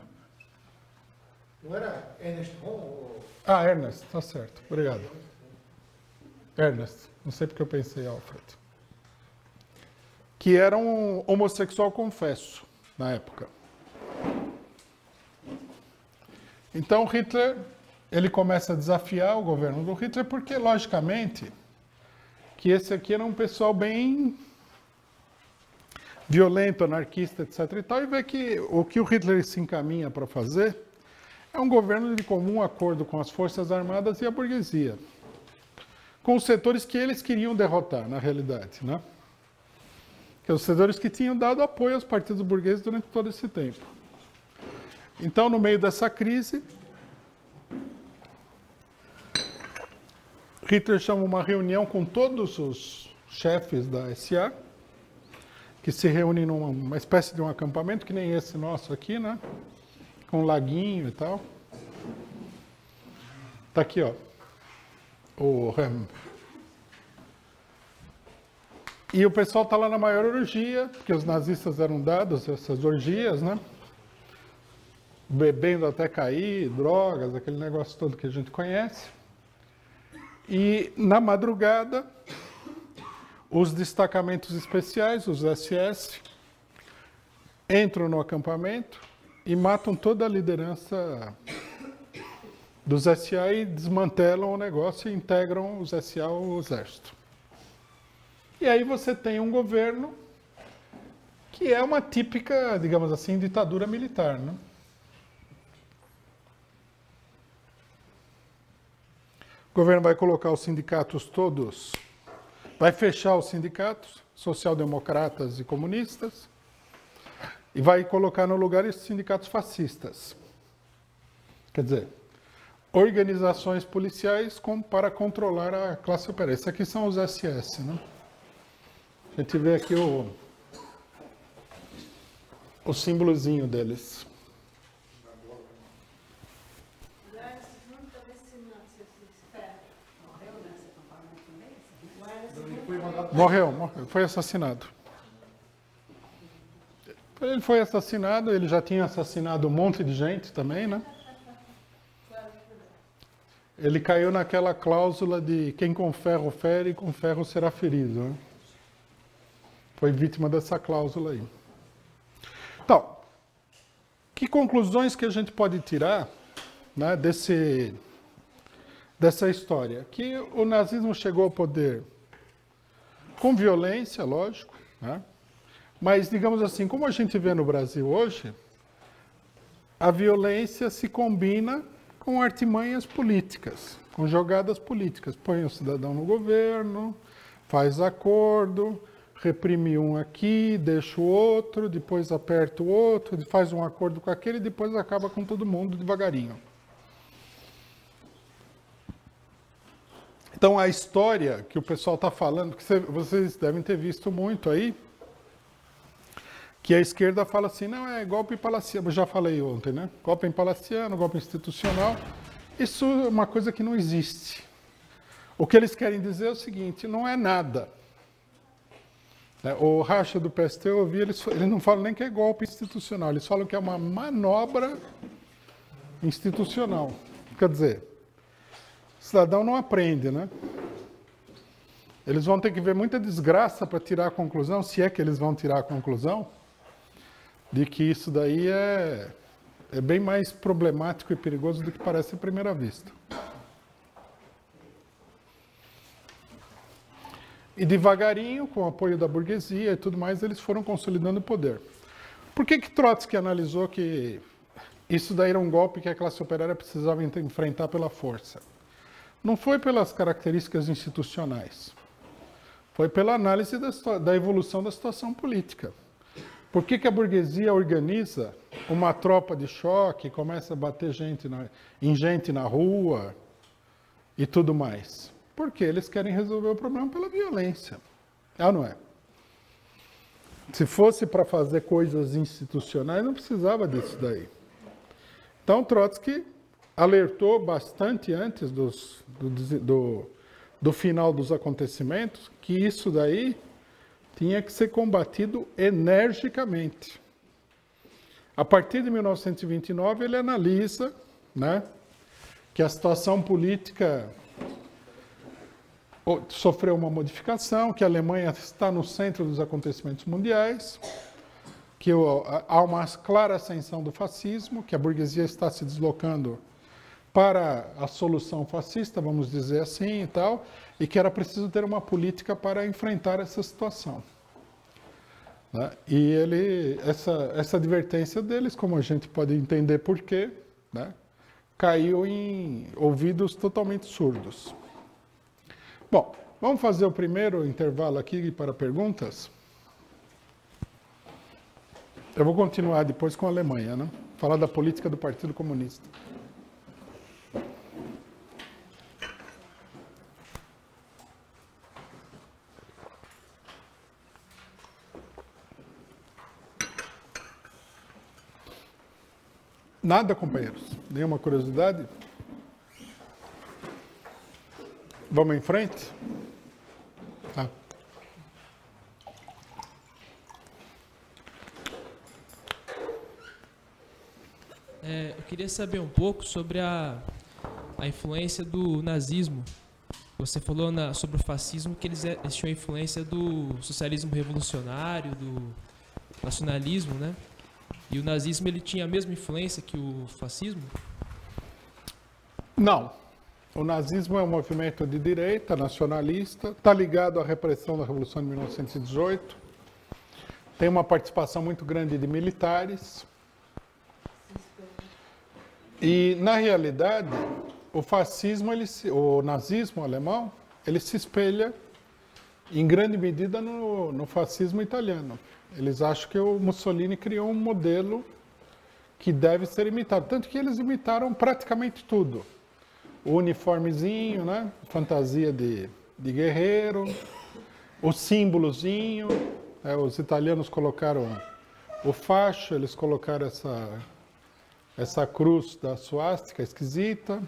Speaker 3: Não era Ernest Röhm?
Speaker 1: Ah, Ernest, tá certo. Obrigado. Ernest, não sei porque eu pensei Alfred. Que era um homossexual confesso na época. Então Hitler, ele começa a desafiar o governo do Hitler porque, logicamente, que esse aqui era um pessoal bem violento, anarquista, etc. e tal, e vê que o que o Hitler se encaminha para fazer é um governo de comum acordo com as Forças Armadas e a burguesia, com os setores que eles queriam derrotar, na realidade, né? Que os setores que tinham dado apoio aos partidos burgueses durante todo esse tempo. Então, no meio dessa crise, Hitler chama uma reunião com todos os chefes da SA, que se reúnem numa espécie de um acampamento, que nem esse nosso aqui, né? Com um laguinho e tal. Tá aqui, ó. O Röhm. E o pessoal tá lá na maior orgia, porque os nazistas eram dados essas orgias, né? Bebendo até cair, drogas, aquele negócio todo que a gente conhece. E na madrugada, os destacamentos especiais, os SS, entram no acampamento e matam toda a liderança dos SA e desmantelam o negócio e integram os SA ao exército. E aí você tem um governo que é uma típica, digamos assim, ditadura militar, né? O governo vai colocar os sindicatos todos, vai fechar os sindicatos, social-democratas e comunistas, e vai colocar no lugar esses sindicatos fascistas. Quer dizer, organizações policiais para controlar a classe operária. Esses aqui são os SS, né? A gente vê aqui o símbolozinho deles. Morreu, foi assassinado. Ele foi assassinado, ele já tinha assassinado um monte de gente também, né? Ele caiu naquela cláusula de quem com ferro fere, com ferro será ferido, né? Foi vítima dessa cláusula aí. Então, que conclusões que a gente pode tirar, né, dessa história? Que o nazismo chegou ao poder com violência, lógico, né? Mas, digamos assim, como a gente vê no Brasil hoje, a violência se combina com artimanhas políticas, com jogadas políticas. Põe o cidadão no governo, faz acordo, reprime um aqui, deixa o outro, depois aperta o outro, faz um acordo com aquele e depois acaba com todo mundo devagarinho. Então, a história que o pessoal está falando, que vocês devem ter visto muito aí, que a esquerda fala assim, não, é golpe palaciano, eu já falei ontem, né? Golpe palaciano, golpe institucional, isso é uma coisa que não existe. O que eles querem dizer é o seguinte, não é nada. O racha do PST, eu ouvi, eles não falam nem que é golpe institucional, eles falam que é uma manobra institucional. Quer dizer, o cidadão não aprende, né? Eles vão ter que ver muita desgraça para tirar a conclusão, se é que eles vão tirar a conclusão, de que isso daí é é bem mais problemático e perigoso do que parece à primeira vista. E devagarinho, com o apoio da burguesia e tudo mais, eles foram consolidando o poder. Por que Trotsky analisou que isso daí era um golpe que a classe operária precisava enfrentar pela força? Não foi pelas características institucionais, foi pela análise da evolução da situação política. Por que a burguesia organiza uma tropa de choque, começa a bater em gente na rua e tudo mais? Porque eles querem resolver o problema pela violência. É ou não é? Se fosse para fazer coisas institucionais, não precisava disso daí. Então, Trotsky alertou bastante antes do final dos acontecimentos que isso daí tinha que ser combatido energicamente. A partir de 1929, ele analisa, né, que a situação política sofreu uma modificação, que a Alemanha está no centro dos acontecimentos mundiais, que há uma clara ascensão do fascismo, que a burguesia está se deslocando para a solução fascista, vamos dizer assim, e tal, e que era preciso ter uma política para enfrentar essa situação. Né? E essa advertência deles, como a gente pode entender por quê, né, caiu em ouvidos totalmente surdos. Bom, vamos fazer o primeiro intervalo aqui para perguntas. Eu vou continuar depois com a Alemanha, né? Falar da política do Partido Comunista. Nada, companheiros? Nenhuma curiosidade? Vamos em frente? Tá.
Speaker 4: Eu queria saber um pouco sobre a influência do nazismo. Você falou sobre o fascismo, que eles tinham influência do socialismo revolucionário, do nacionalismo, né? E o nazismo, ele tinha a mesma influência que o fascismo?
Speaker 1: Não. O nazismo é um movimento de direita, nacionalista, está ligado à repressão da Revolução de 1918, tem uma participação muito grande de militares. E, na realidade, o fascismo, o nazismo alemão, ele se espelha, em grande medida, no fascismo italiano. Eles acham que o Mussolini criou um modelo que deve ser imitado. Tanto que eles imitaram praticamente tudo. O uniformezinho, né? Fantasia de guerreiro, o símbolozinho. Os italianos colocaram o facho, eles colocaram essa cruz da suástica esquisita.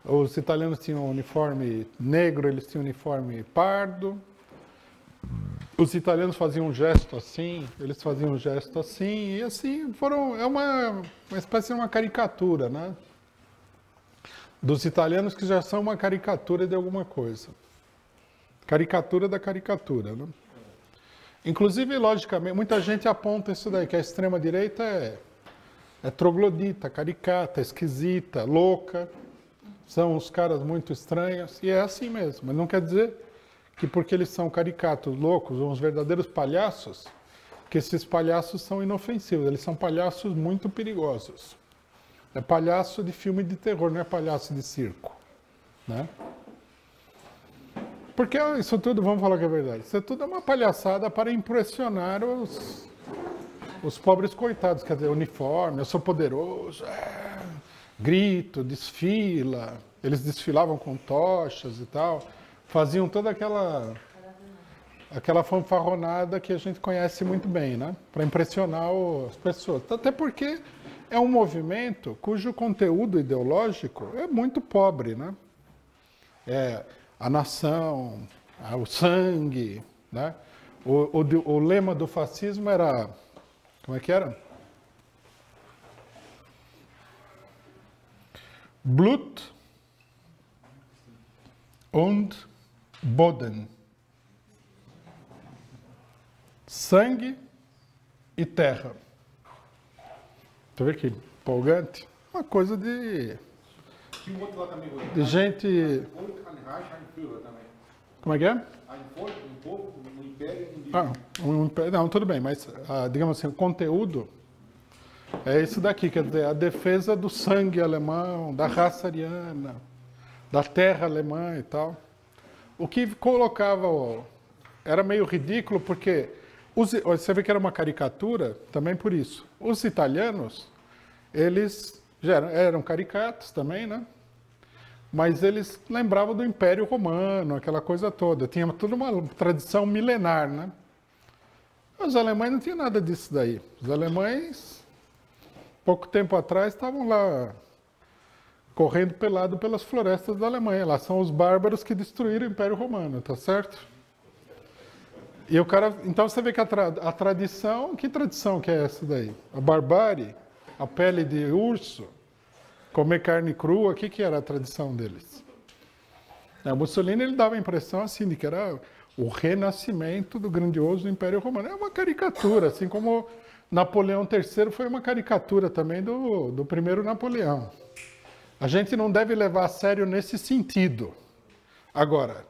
Speaker 1: Os italianos tinham um uniforme negro, eles tinham um uniforme pardo. Os italianos faziam um gesto assim, eles faziam um gesto assim, e assim é uma espécie de uma caricatura, né? Dos italianos que já são uma caricatura de alguma coisa. Caricatura da caricatura, né? Inclusive, logicamente, muita gente aponta isso daí, que a extrema-direita é troglodita, caricata, esquisita, louca. São os caras muito estranhos, e é assim mesmo. Mas não quer dizer que porque eles são caricatos, loucos, uns verdadeiros palhaços, que esses palhaços são inofensivos. Eles são palhaços muito perigosos. É palhaço de filme de terror, não é palhaço de circo, né? Porque isso tudo, vamos falar que é verdade, isso tudo é uma palhaçada para impressionar os pobres coitados. Quer dizer, uniforme, eu sou poderoso, grito, desfila. Eles desfilavam com tochas e tal. Faziam toda aquela fanfarronada que a gente conhece muito bem, né? Para impressionar as pessoas. Até porque é um movimento cujo conteúdo ideológico é muito pobre, né? A nação, o sangue, né? O lema do fascismo era... Como é que era? Blut und Boden. Sangue e terra. Deixa eu ver aqui. empolgante. Uma coisa de
Speaker 3: Tinha um outro lá também,
Speaker 1: gente... Como é que é?
Speaker 3: um pouco, um império,
Speaker 1: Não, tudo bem, mas, digamos assim, o conteúdo é esse daqui, quer dizer, a defesa do sangue alemão, da raça ariana, da terra alemã e tal. O que colocava... Era meio ridículo, porque você vê que era uma caricatura, também por isso. Os italianos, eles já eram caricatos também, né? Mas eles lembravam do Império Romano, aquela coisa toda. Tinha toda uma tradição milenar, né? Os alemães não tinham nada disso daí. Os alemães, pouco tempo atrás, estavam lá correndo pelado pelas florestas da Alemanha. Lá são os bárbaros que destruíram o Império Romano, tá certo? E o cara, então você vê que a tradição, que tradição que é essa daí? A barbárie, a pele de urso, comer carne crua, o que era a tradição deles? O Mussolini ele dava a impressão assim de que era o renascimento do grandioso Império Romano. É uma caricatura, assim como Napoleão III foi uma caricatura também do primeiro Napoleão. A gente não deve levar a sério nesse sentido. Agora,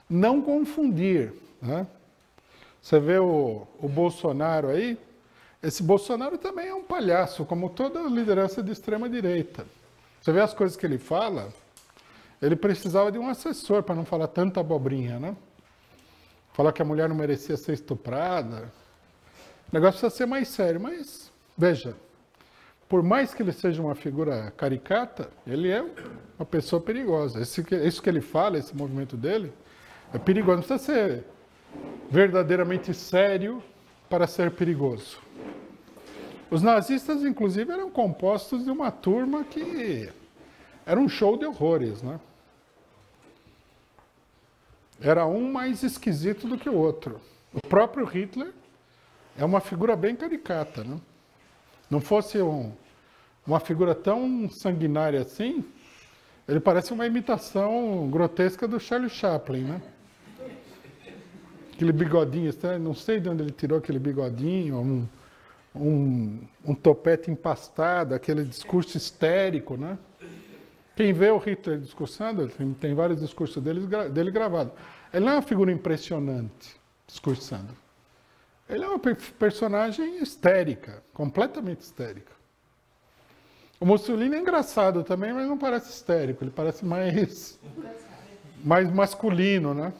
Speaker 1: não confundir, né? Você vê o Bolsonaro aí, esse Bolsonaro também é um palhaço, como toda liderança de extrema-direita. Você vê as coisas que ele fala, ele precisava de um assessor para não falar tanta abobrinha, né? Falar que a mulher não merecia ser estuprada. O negócio precisa ser mais sério, mas, veja, por mais que ele seja uma figura caricata, ele é uma pessoa perigosa. Isso que ele fala, esse movimento dele, é perigoso. Não precisa ser verdadeiramente sério para ser perigoso. Os nazistas, inclusive, eram compostos de uma turma que era um show de horrores, né? Era um mais esquisito do que o outro. O próprio Hitler é uma figura bem caricata, né? Não fosse uma figura tão sanguinária assim, ele parece uma imitação grotesca do Charlie Chaplin, né? Aquele bigodinho, não sei de onde ele tirou aquele bigodinho, um topete empastado, aquele discurso histérico, né? Quem vê o Hitler discursando, tem vários discursos dele gravados. Ele não é uma figura impressionante discursando. Ele é uma personagem histérica, completamente histérica. O Mussolini é engraçado também, mas não parece histérico, ele parece mais masculino, né?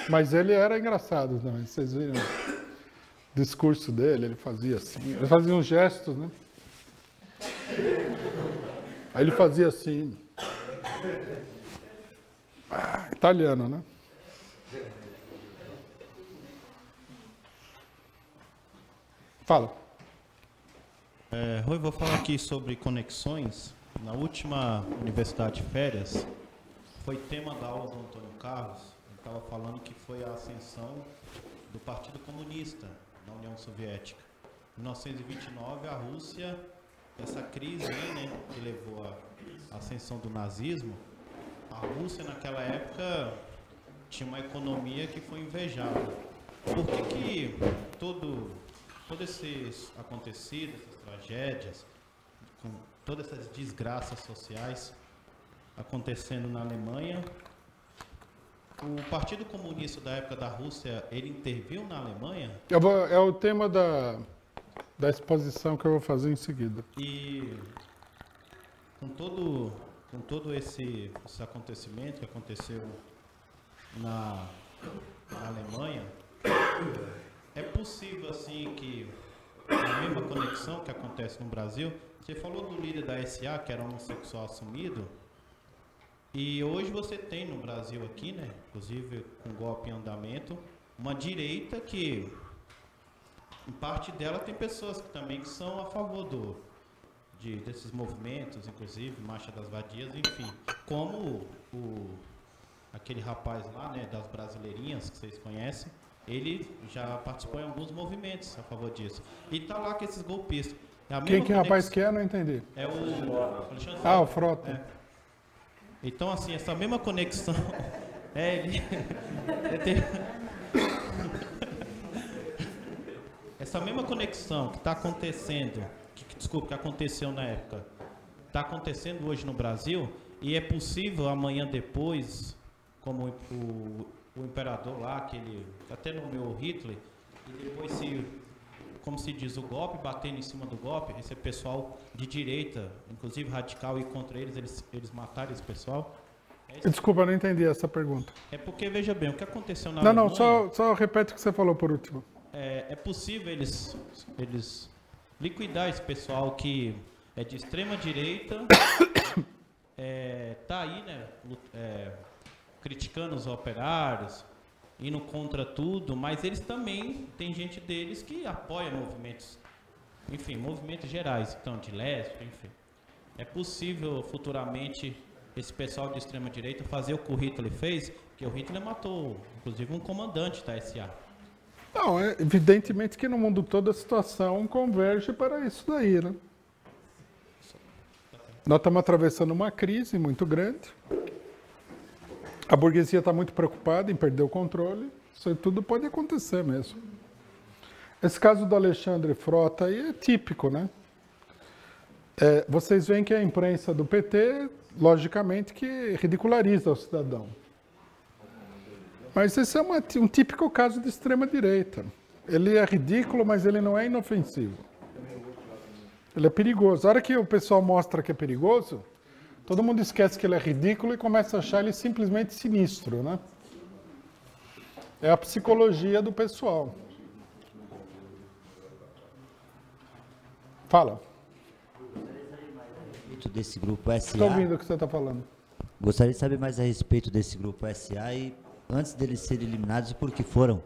Speaker 1: Mas ele era engraçado também, vocês viram o discurso dele, ele fazia assim, ele fazia uns gestos, né? Aí ele fazia assim. Italiano, né? Fala.
Speaker 5: Rui, vou falar aqui sobre conexões. Na última Universidade de Férias, foi tema da aula do Antônio Carlos. Ele estava falando que foi a ascensão do Partido Comunista na União Soviética. Em 1929, a Rússia, essa crise aí, né, que levou à ascensão do nazismo, a Rússia naquela época tinha uma economia que foi invejável. Por que todos esses acontecidos, essas tragédias, com todas essas desgraças sociais acontecendo na Alemanha, o Partido Comunista da época da Rússia, ele interviu na Alemanha?
Speaker 1: É o tema da exposição que eu vou fazer em seguida.
Speaker 5: E com todo esse acontecimento que aconteceu na Alemanha, é possível assim que a mesma conexão que acontece no Brasil, você falou do líder da SA, que era homossexual assumido, e hoje você tem no Brasil aqui, né, inclusive com golpe em andamento, uma direita que, em parte dela, tem pessoas que também que são a favor desses movimentos, inclusive Marcha das Vadias, enfim, como aquele rapaz lá, né, das Brasileirinhas, que vocês conhecem, ele já participou em alguns movimentos a favor disso. E tá lá com esses golpistas.
Speaker 1: Quem que rapaz que é? Não entendi.
Speaker 5: É o Alexandre.
Speaker 1: O Frota.
Speaker 5: É. Então, assim, essa mesma conexão... essa mesma conexão que está acontecendo, que desculpa, que aconteceu na época, está acontecendo hoje no Brasil, e é possível amanhã depois, como o imperador lá, que ele até nomeou Hitler, e depois como se diz, o golpe, batendo em cima do golpe, esse pessoal de direita, inclusive radical, e contra eles matarem esse pessoal.
Speaker 1: Desculpa, eu não entendi essa pergunta.
Speaker 5: É porque, veja bem, o que aconteceu na
Speaker 1: Não,
Speaker 5: Alemanha...
Speaker 1: só repete o que você falou por último.
Speaker 5: É possível eles liquidar esse pessoal que é de extrema direita, tá aí, né, criticando os operários, indo contra tudo, mas eles também, tem gente deles que apoia movimentos, enfim, movimentos gerais, então, de lésbica, enfim. É possível futuramente esse pessoal de extrema direita fazer o que o Hitler fez, porque o Hitler matou, inclusive, um comandante da SA.
Speaker 1: Não, evidentemente que no mundo todo a situação converge para isso daí, né? Nós estamos atravessando uma crise muito grande. A burguesia está muito preocupada em perder o controle. Isso aí tudo pode acontecer mesmo. Esse caso do Alexandre Frota aí é típico, né? Vocês veem que a imprensa do PT, logicamente, que ridiculariza o cidadão. Mas esse é um típico caso de extrema-direita. Ele é ridículo, mas ele não é inofensivo. Ele é perigoso. A hora que o pessoal mostra que é perigoso, todo mundo esquece que ele é ridículo e começa a achar ele simplesmente sinistro, né? É a psicologia do pessoal. Fala.
Speaker 6: Desse grupo SA.
Speaker 1: Estou ouvindo o que você está falando.
Speaker 6: Gostaria de saber mais a respeito desse grupo SA e antes deles serem eliminados, por que foram?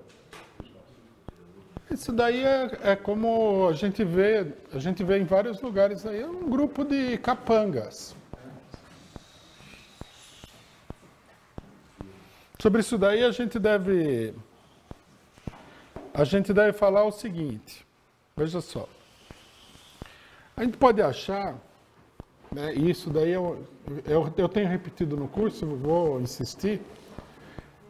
Speaker 1: Isso daí é como a gente vê em vários lugares aí, é um grupo de capangas. Sobre isso daí a gente deve falar o seguinte, veja só. A gente pode achar, né, isso daí eu tenho repetido no curso, vou insistir,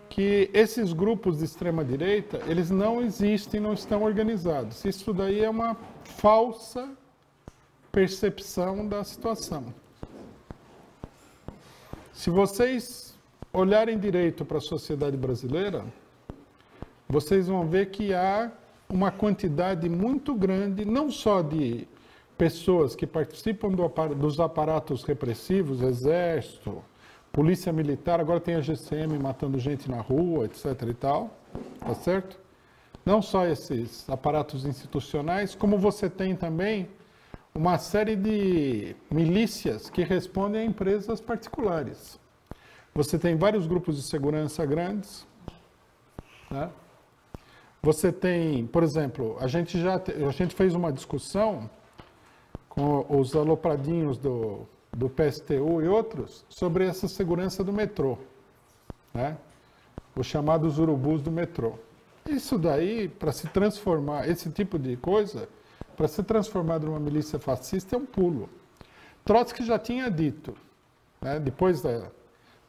Speaker 1: que esses grupos de extrema-direita, eles não existem, não estão organizados. Isso daí é uma falsa percepção da situação. Se vocês olharem direito para a sociedade brasileira, vocês vão ver que há uma quantidade muito grande, não só de pessoas que participam dos aparatos repressivos, exército, polícia militar, agora tem a GCM matando gente na rua, etc. e tal, tá certo? Não só esses aparatos institucionais, como você tem também uma série de milícias que respondem a empresas particulares. Você tem vários grupos de segurança grandes, né? Você tem, por exemplo, a gente fez uma discussão com os alopradinhos do PSTU e outros, sobre essa segurança do metrô, né? Os chamados urubus do metrô. Isso daí, para se transformar, esse tipo de coisa, para se transformar numa milícia fascista é um pulo. Trotsky já tinha dito, né, depois da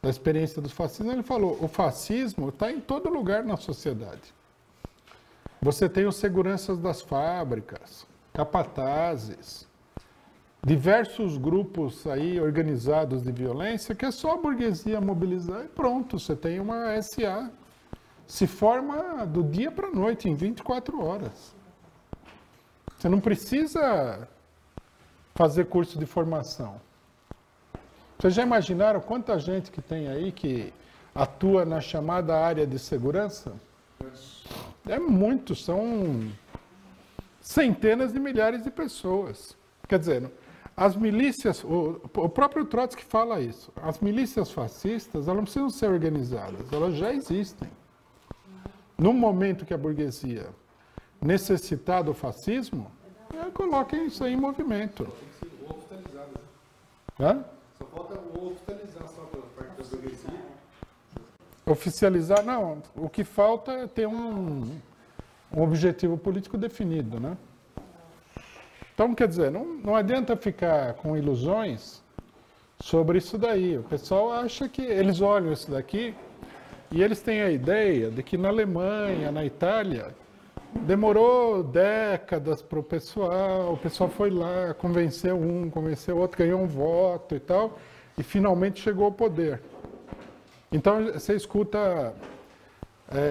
Speaker 1: experiência dos fascistas, ele falou, o fascismo está em todo lugar na sociedade. Você tem os seguranças das fábricas, capatazes, diversos grupos aí organizados de violência que é só a burguesia mobilizar e pronto, você tem uma SA. Se forma do dia para a noite, em 24 horas. Você não precisa fazer curso de formação. Vocês já imaginaram quanta gente que tem aí que atua na chamada área de segurança? É muito, são centenas de milhares de pessoas. Quer dizer, as milícias, o próprio Trotsky fala isso, as milícias fascistas, elas não precisam ser organizadas, elas já existem. No momento que a burguesia necessitar do fascismo, coloquem isso aí em movimento.
Speaker 3: Tem que ser oficializado.
Speaker 1: Hã?
Speaker 3: Só falta o oficializar só pela parte da burguesia.
Speaker 1: Oficializar, não. O que falta é ter um objetivo político definido, né? Então, quer dizer, não adianta ficar com ilusões sobre isso daí. O pessoal acha que eles olham isso daqui e eles têm a ideia de que na Alemanha, na Itália, Demorou décadas para o pessoal foi lá, convenceu um, convenceu outro, ganhou um voto e tal, e finalmente chegou ao poder. Então você escuta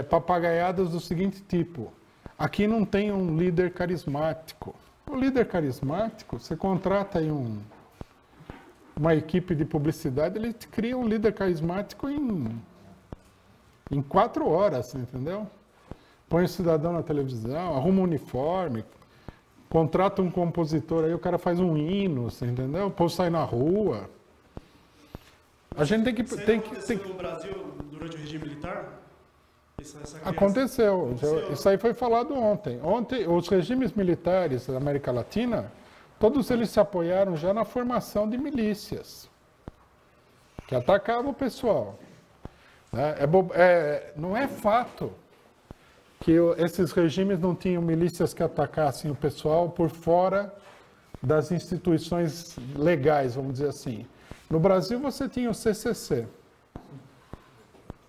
Speaker 1: papagaiadas do seguinte tipo: aqui não tem um líder carismático. O líder carismático, você contrata aí uma equipe de publicidade, ele te cria um líder carismático em 4 horas, entendeu? Põe o cidadão na televisão, arruma um uniforme, contrata um compositor, aí o cara faz um hino, entendeu? O povo sai na rua. A gente tem que...
Speaker 7: aconteceu no Brasil durante o regime militar?
Speaker 1: Aconteceu. Isso aí foi falado ontem. Ontem, os regimes militares da América Latina, todos eles se apoiaram já na formação de milícias, que atacavam o pessoal. Não é fato que esses regimes não tinham milícias que atacassem o pessoal por fora das instituições legais, vamos dizer assim. No Brasil você tinha o CCC.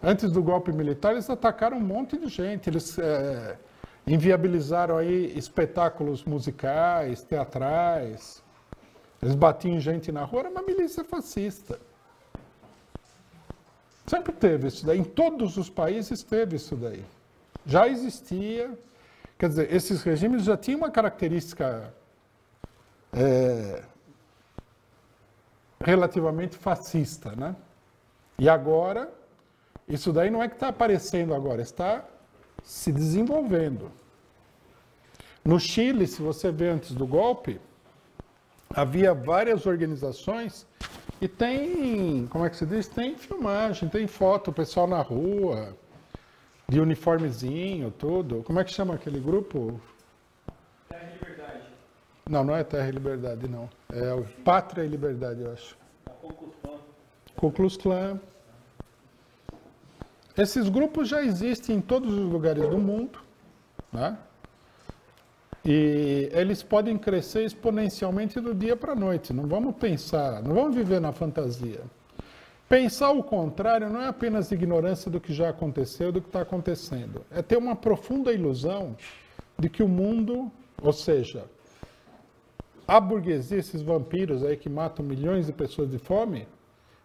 Speaker 1: Antes do golpe militar, eles atacaram um monte de gente. Eles inviabilizaram aí espetáculos musicais, teatrais. Eles batiam gente na rua. Era uma milícia fascista. Sempre teve isso daí. Em todos os países teve isso daí. Já existia. Quer dizer, esses regimes já tinham uma característica relativamente fascista, né? E agora, isso daí não é que está aparecendo agora, está se desenvolvendo. No Chile, se você vê antes do golpe, havia várias organizações e tem, como é que se diz? Tem filmagem, tem foto, o pessoal na rua, de uniformezinho, tudo. Como é que chama aquele grupo?
Speaker 7: Terra e Liberdade.
Speaker 1: Não, não é Terra e Liberdade, não. É o Pátria e Liberdade, eu acho. Ku Klux Klan. Esses grupos já existem em todos os lugares do mundo, né? E eles podem crescer exponencialmente do dia para a noite. Não vamos pensar, não vamos viver na fantasia. Pensar o contrário não é apenas ignorância do que já aconteceu, do que está acontecendo. É ter uma profunda ilusão de que o mundo, ou seja, a burguesia, esses vampiros aí que matam milhões de pessoas de fome,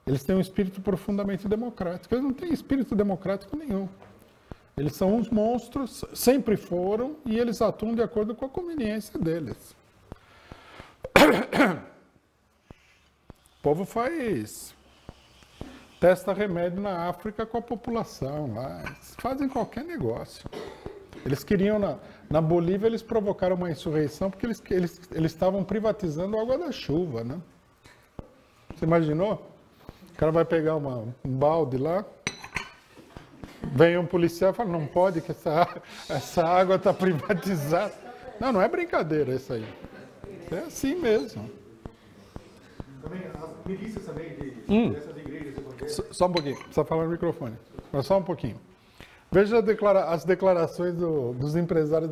Speaker 1: eles têm um espírito profundamente democrático. Eles não têm espírito democrático nenhum. Eles são uns monstros, sempre foram, e eles atuam de acordo com a conveniência deles. O povo testa remédio na África com a população lá. Eles fazem qualquer negócio. Eles queriam, na Bolívia, eles provocaram uma insurreição porque eles estavam privatizando a água da chuva, né? Você imaginou? O cara vai pegar um balde lá, vem um policial e fala, não pode, que essa água está privatizada. Não, não é brincadeira isso aí. É assim mesmo.
Speaker 3: Também as milícias também dessas igrejas evangélicas.
Speaker 1: Só um pouquinho, precisa falar no microfone. Mas só um pouquinho. Veja as declarações dos empresários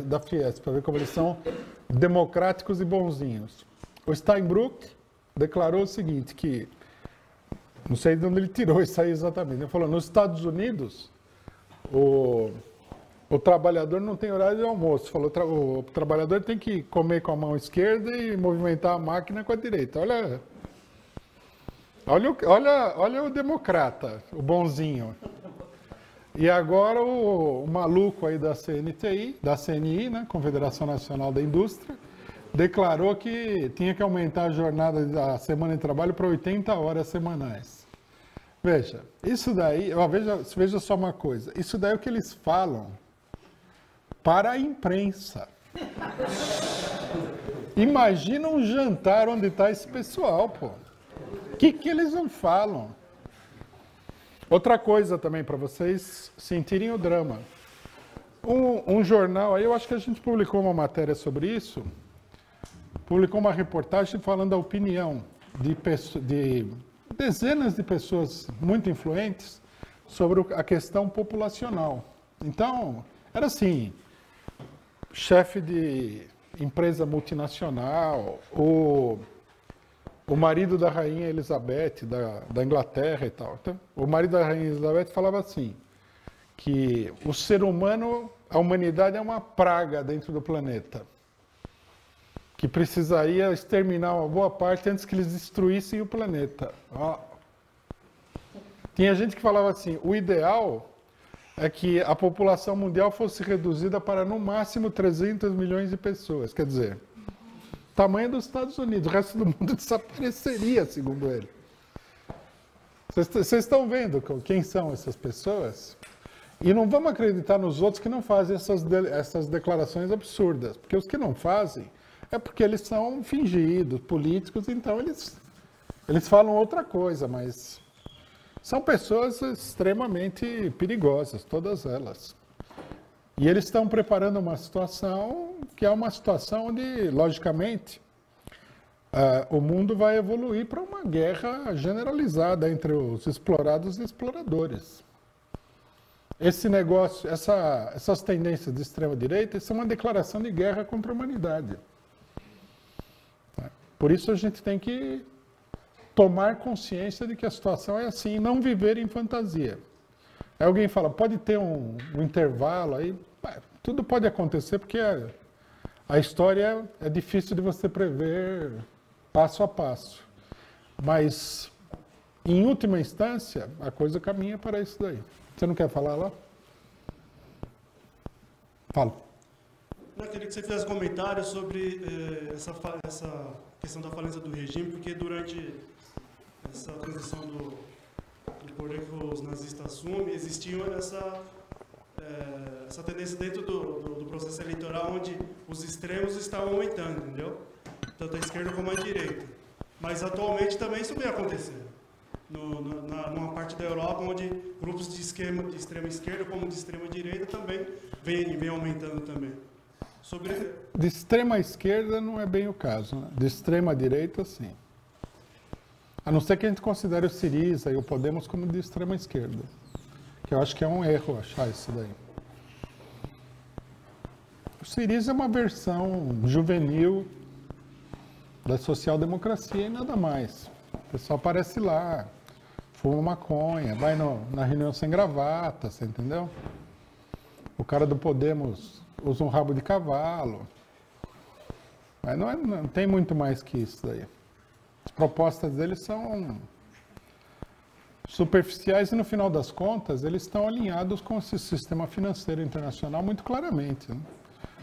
Speaker 1: da Fiesp, para ver como eles são democráticos e bonzinhos. O Steinbrück declarou o seguinte, que, não sei de onde ele tirou isso aí exatamente, ele falou, nos Estados Unidos, o trabalhador não tem horário de almoço. Falou, o trabalhador tem que comer com a mão esquerda e movimentar a máquina com a direita. Olha o democrata, o bonzinho. E agora o maluco aí da CNI, né, Confederação Nacional da Indústria, declarou que tinha que aumentar a jornada da semana de trabalho para 80 horas semanais. Veja, isso daí, veja só uma coisa, isso daí é o que eles falam para a imprensa. Imagina um jantar onde está esse pessoal, pô. O que eles não falam? Outra coisa também, para vocês sentirem o drama. Um jornal, aí eu acho que a gente publicou uma matéria sobre isso, publicou uma reportagem falando da opinião de dezenas de pessoas muito influentes sobre a questão populacional. Então, era assim, chefe de empresa multinacional, o marido da rainha Elizabeth, da Inglaterra e tal. Então, o marido da rainha Elizabeth falava assim, que o ser humano a humanidade é uma praga dentro do planeta, que precisaria exterminar uma boa parte antes que eles destruíssem o planeta. Ó. Tinha gente que falava assim, o ideal é que a população mundial fosse reduzida para, no máximo, 300 milhões de pessoas. Quer dizer, tamanho dos Estados Unidos, o resto do mundo desapareceria, segundo ele. Vocês estão vendo quem são essas pessoas? E não vamos acreditar nos outros que não fazem essas declarações absurdas, porque os que não fazem é porque eles são fingidos, políticos, então eles falam outra coisa, mas são pessoas extremamente perigosas, todas elas. E eles estão preparando uma situação que é uma situação onde, logicamente, o mundo vai evoluir para uma guerra generalizada entre os explorados e exploradores. Esse negócio, essas tendências de extrema-direita, isso é uma declaração de guerra contra a humanidade. Por isso a gente tem que tomar consciência de que a situação é assim e não viver em fantasia. Aí alguém fala, pode ter um intervalo aí? Tudo pode acontecer porque a história é difícil de você prever passo a passo. Mas, em última instância, a coisa caminha para isso daí. Você não quer falar lá? Fala.
Speaker 7: Eu queria que você fizesse comentário sobre essa questão da falência do regime, porque durante essa transição do poder que os nazistas assumem, existia essa tendência dentro do processo eleitoral onde os extremos estavam aumentando, entendeu? Tanto a esquerda como a direita. Mas atualmente também isso vem acontecendo. Numa parte da Europa, onde grupos de extrema esquerda como de extrema direita também vem aumentando também.
Speaker 1: De extrema esquerda não é bem o caso, né? De extrema direita, sim. A não ser que a gente considere o Syriza e o Podemos como de extrema esquerda. Que eu acho que é um erro achar isso daí. O Syriza é uma versão juvenil da social-democracia e nada mais. O pessoal aparece lá, fuma maconha, vai na reunião sem gravata, você entendeu? O cara do Podemos usa um rabo de cavalo. Mas não tem muito mais que isso daí. As propostas deles são superficiais e, no final das contas, eles estão alinhados com esse sistema financeiro internacional muito claramente. Né?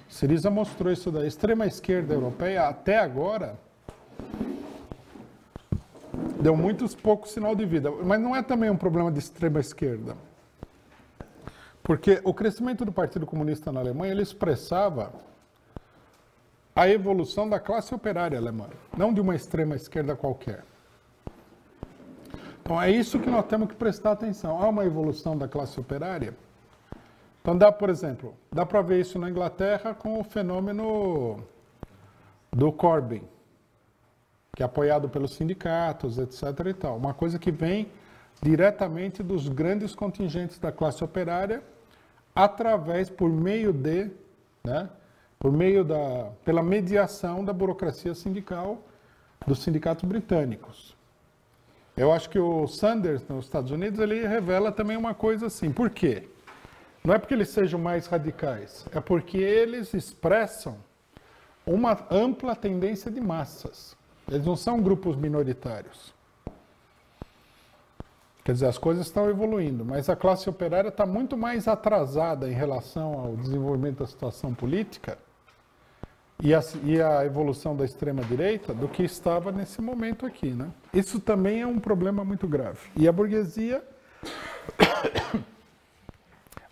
Speaker 1: Syriza mostrou isso daí. A extrema-esquerda europeia, até agora, deu pouco sinal de vida. Mas não é também um problema de extrema-esquerda. Porque o crescimento do Partido Comunista na Alemanha, ele expressava a evolução da classe operária alemã, não de uma extrema-esquerda qualquer. Então é isso que nós temos que prestar atenção. Há uma evolução da classe operária. Então por exemplo, dá para ver isso na Inglaterra com o fenômeno do Corbyn, que é apoiado pelos sindicatos, etc. e tal. Uma coisa que vem diretamente dos grandes contingentes da classe operária, pela mediação da burocracia sindical dos sindicatos britânicos. Eu acho que o Sanders, nos Estados Unidos, ele revela também uma coisa assim. Por quê? Não é porque eles sejam mais radicais, é porque eles expressam uma ampla tendência de massas. Eles não são grupos minoritários. Quer dizer, as coisas estão evoluindo, mas a classe operária está muito mais atrasada em relação ao desenvolvimento da situação política e a evolução da extrema-direita do que estava nesse momento aqui, né? Isso também é um problema muito grave. E a burguesia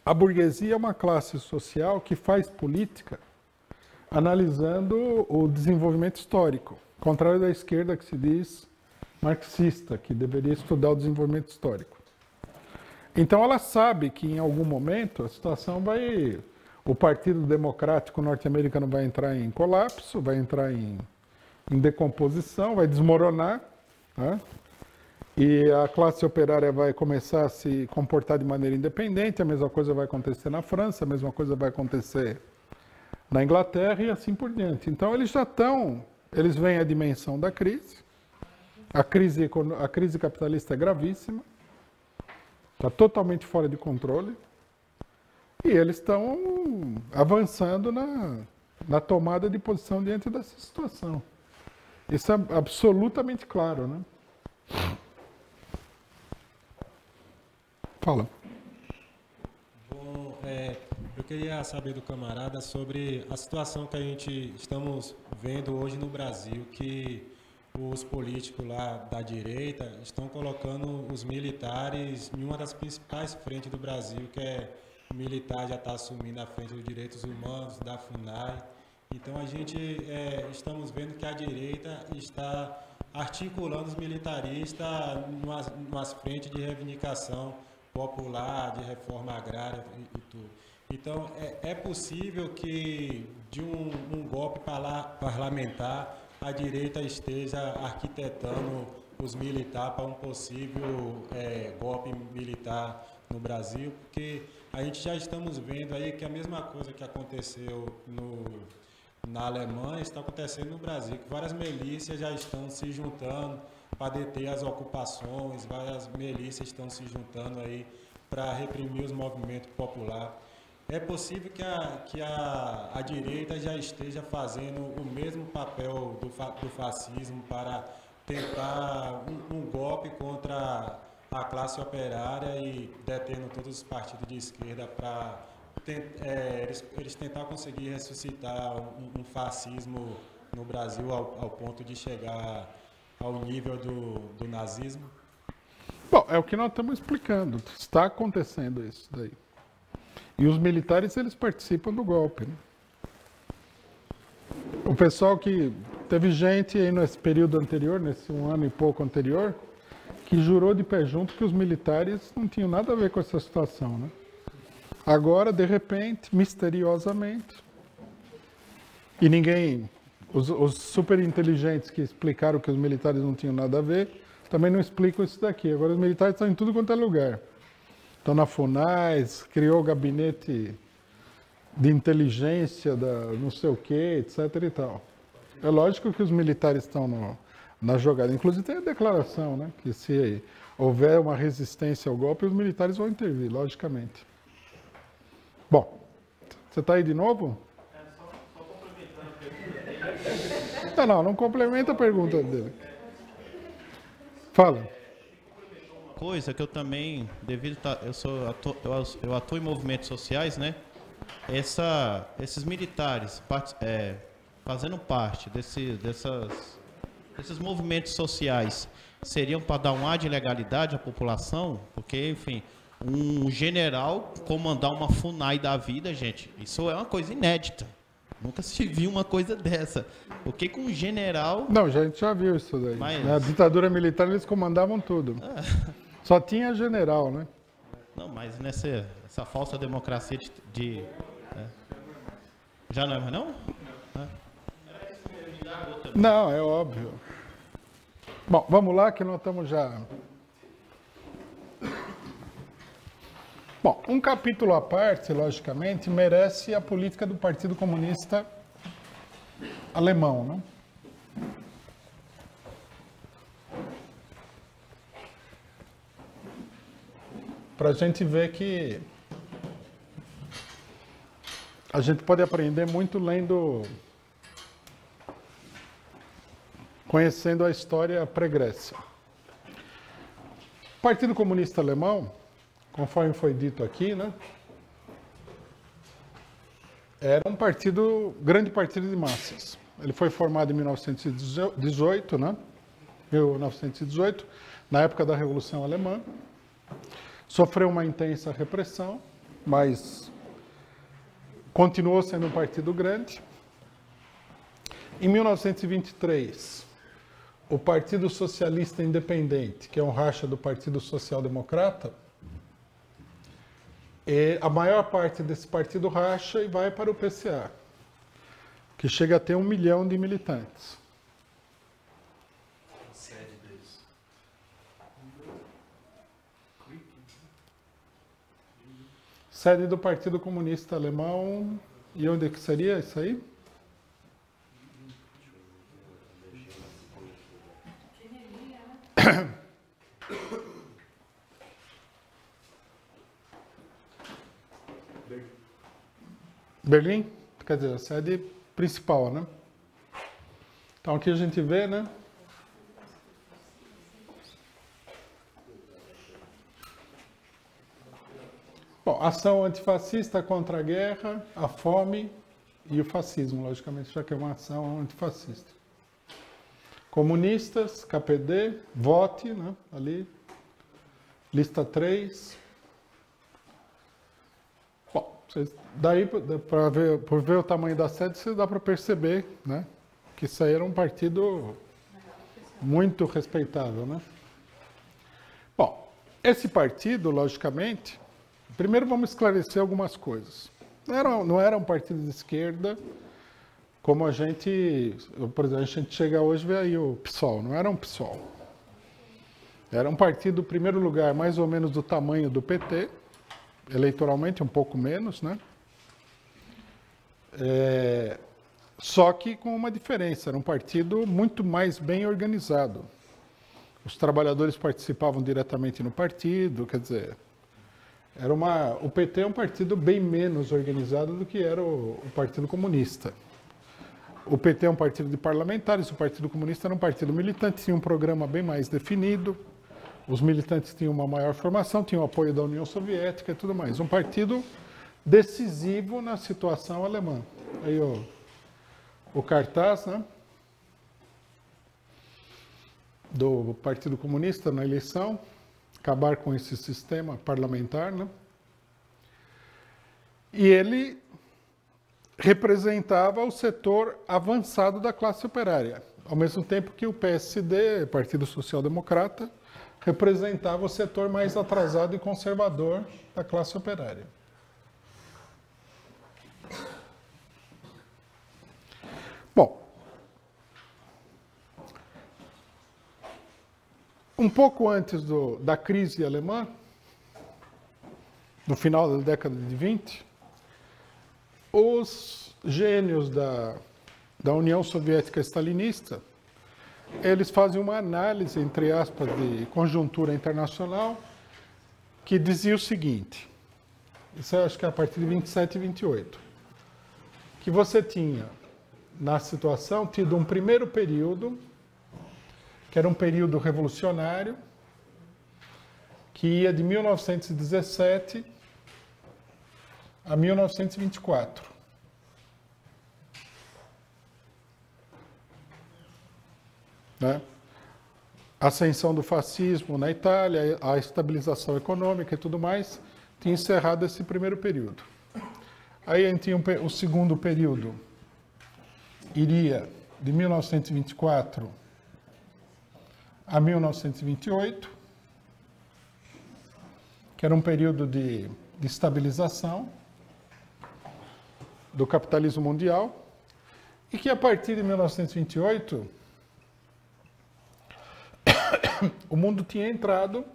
Speaker 1: é uma classe social que faz política analisando o desenvolvimento histórico, ao contrário da esquerda que se diz marxista, que deveria estudar o desenvolvimento histórico. Então ela sabe que em algum momento a situação o Partido Democrático norte-americano vai entrar em colapso, vai entrar em decomposição, vai desmoronar, né? E a classe operária vai começar a se comportar de maneira independente, a mesma coisa vai acontecer na França, a mesma coisa vai acontecer na Inglaterra e assim por diante. Então eles veem a dimensão da crise. A crise capitalista é gravíssima, está totalmente fora de controle. E eles estão avançando na tomada de posição diante dessa situação. Isso é absolutamente claro, né? Fala.
Speaker 8: Bom, eu queria saber do camarada sobre a situação que a gente estamos vendo hoje no Brasil, que os políticos lá da direita estão colocando os militares em uma das principais frentes do Brasil, que é o militar já está assumindo a frente dos direitos humanos, da FUNAI. Então a gente estamos vendo que a direita está articulando os militaristas numas frentes de reivindicação popular, de reforma agrária e tudo. Então, é possível que de um golpe parlamentar a direita esteja arquitetando os militares para um possível golpe militar no Brasil, porque a gente já estamos vendo aí que a mesma coisa que aconteceu na Alemanha está acontecendo no Brasil, que várias milícias já estão se juntando para deter as ocupações, várias milícias estão se juntando aí para reprimir os movimentos populares. É possível que a direita já esteja fazendo o mesmo papel do fascismo para tentar um golpe contra a classe operária e detendo todos os partidos de esquerda para eles tentar conseguir ressuscitar um fascismo no Brasil ao ponto de chegar ao nível do nazismo?
Speaker 1: Bom, é o que nós estamos explicando. Está acontecendo isso daí. E os militares, eles participam do golpe, né? O pessoal que... Teve gente aí nesse período anterior, nesse 1 ano e pouco anterior, que jurou de pé junto que os militares não tinham nada a ver com essa situação, né? Agora, de repente, misteriosamente, e ninguém... Os super inteligentes que explicaram que os militares não tinham nada a ver, também não explicam isso daqui. Agora os militares estão em tudo quanto é lugar. Estão na FUNAI, criou o gabinete de inteligência da não sei o quê, etc. e tal. É lógico que os militares estão na jogada. Inclusive tem a declaração, né, que se houver uma resistência ao golpe, os militares vão intervir, logicamente. Bom, você está aí de novo? Não complementa a pergunta dele. Fala.
Speaker 5: Coisa que eu também, eu atuo em movimentos sociais, né? Esses militares fazendo parte desses movimentos sociais seriam para dar um ar de legalidade à população, porque, enfim, um general comandar uma FUNAI da vida, gente, isso é uma coisa inédita. Nunca se viu uma coisa dessa. Porque com um general...
Speaker 1: Não, a gente já viu isso daí.
Speaker 5: Mas...
Speaker 1: Na ditadura militar eles comandavam tudo. Só tinha general, né?
Speaker 5: Não, mas essa falsa democracia já não é mais não?
Speaker 1: Não, é óbvio. Bom, vamos lá que nós estamos já... Bom, um capítulo à parte, logicamente, merece a política do Partido Comunista Alemão, né? Para a gente ver que a gente pode aprender muito lendo, conhecendo a história pré-Grécia. O Partido Comunista Alemão, conforme foi dito aqui, né, era um grande partido de massas. Ele foi formado em 1918, né, 1918, na época da Revolução Alemã. Sofreu uma intensa repressão, mas continuou sendo um partido grande. Em 1923, o Partido Socialista Independente, que é um racha do Partido Social Democrata, a maior parte desse partido racha e vai para o PCA, que chega a ter 1 milhão de militantes. Sede do Partido Comunista Alemão. E onde é que seria isso aí? Berlim, quer dizer, a sede principal, né? Então aqui a gente vê, né? Bom, ação antifascista contra a guerra, a fome e o fascismo, logicamente, já que é uma ação antifascista. Comunistas, KPD, vote, né? Ali, lista 3. Bom, daí, por ver o tamanho da sede, você dá para perceber, né? Que isso aí era um partido muito respeitável, né? Bom, esse partido, logicamente, primeiro vamos esclarecer algumas coisas. Não era um partido de esquerda, como a gente, por exemplo, a gente chega hoje e vê aí o PSOL, não era um PSOL. Era um partido, em primeiro lugar, mais ou menos do tamanho do PT, eleitoralmente um pouco menos, né? Só que com uma diferença, era um partido muito mais bem organizado. Os trabalhadores participavam diretamente no partido, quer dizer, o PT é um partido bem menos organizado do que era o Partido Comunista. O PT é um partido de parlamentares, o Partido Comunista era um partido militante, tinha um programa bem mais definido, os militantes tinham uma maior formação, tinham o apoio da União Soviética e tudo mais. Um partido decisivo na situação alemã. Aí o cartaz, né, do Partido Comunista na eleição, acabar com esse sistema parlamentar, né? E ele representava o setor avançado da classe operária, ao mesmo tempo que o PSD, Partido Social Democrata, representava o setor mais atrasado e conservador da classe operária. Bom, um pouco antes da crise alemã, no final da década de 20, os gênios da União Soviética Stalinista, eles fazem uma análise, entre aspas, de conjuntura internacional, que dizia o seguinte, isso eu acho que é a partir de 27 e 28, que você tinha, na situação, tido um primeiro período, que era um período revolucionário, que ia de 1917 a 1924. Né? A ascensão do fascismo na Itália, a estabilização econômica e tudo mais, tinha encerrado esse primeiro período. Aí a gente tinha o segundo período, iria de 1924 a 1928, que era um período de estabilização do capitalismo mundial, e que a partir de 1928 o mundo tinha entrado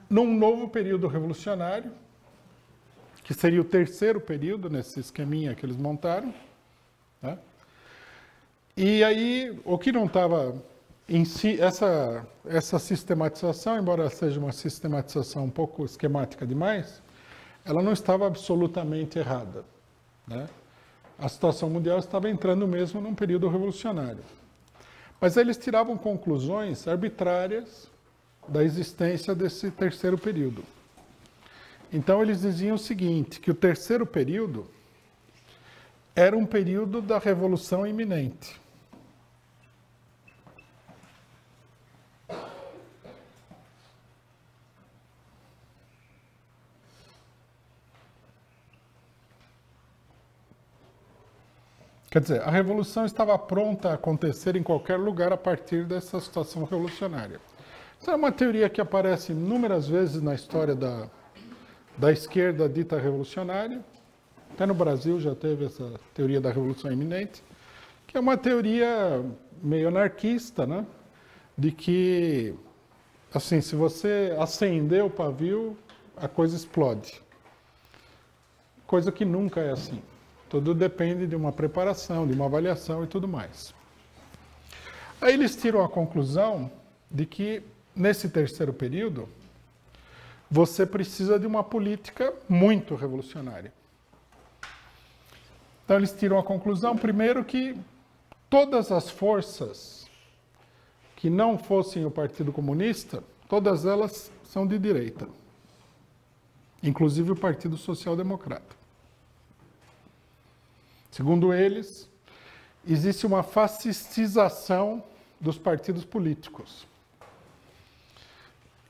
Speaker 1: num novo período revolucionário, que seria o terceiro período nesse esqueminha que eles montaram, né? E aí, o que não estava em si, essa sistematização, embora seja uma sistematização um pouco esquemática demais, ela não estava absolutamente errada, né? A situação mundial estava entrando mesmo num período revolucionário. Mas eles tiravam conclusões arbitrárias da existência desse terceiro período. Então eles diziam o seguinte, que o terceiro período era um período da revolução iminente. Quer dizer, a revolução estava pronta a acontecer em qualquer lugar a partir dessa situação revolucionária. Isso é uma teoria que aparece inúmeras vezes na história da esquerda dita revolucionária. Até no Brasil já teve essa teoria da revolução iminente, que é uma teoria meio anarquista, né? De que, assim, se você acender o pavio, a coisa explode. Coisa que nunca é assim. Tudo depende de uma preparação, de uma avaliação e tudo mais. Aí eles tiram a conclusão de que, nesse terceiro período, você precisa de uma política muito revolucionária. Então, eles tiram a conclusão, primeiro, que todas as forças que não fossem o Partido Comunista, todas elas são de direita, inclusive o Partido Social Democrata. Segundo eles, existe uma fascistização dos partidos políticos.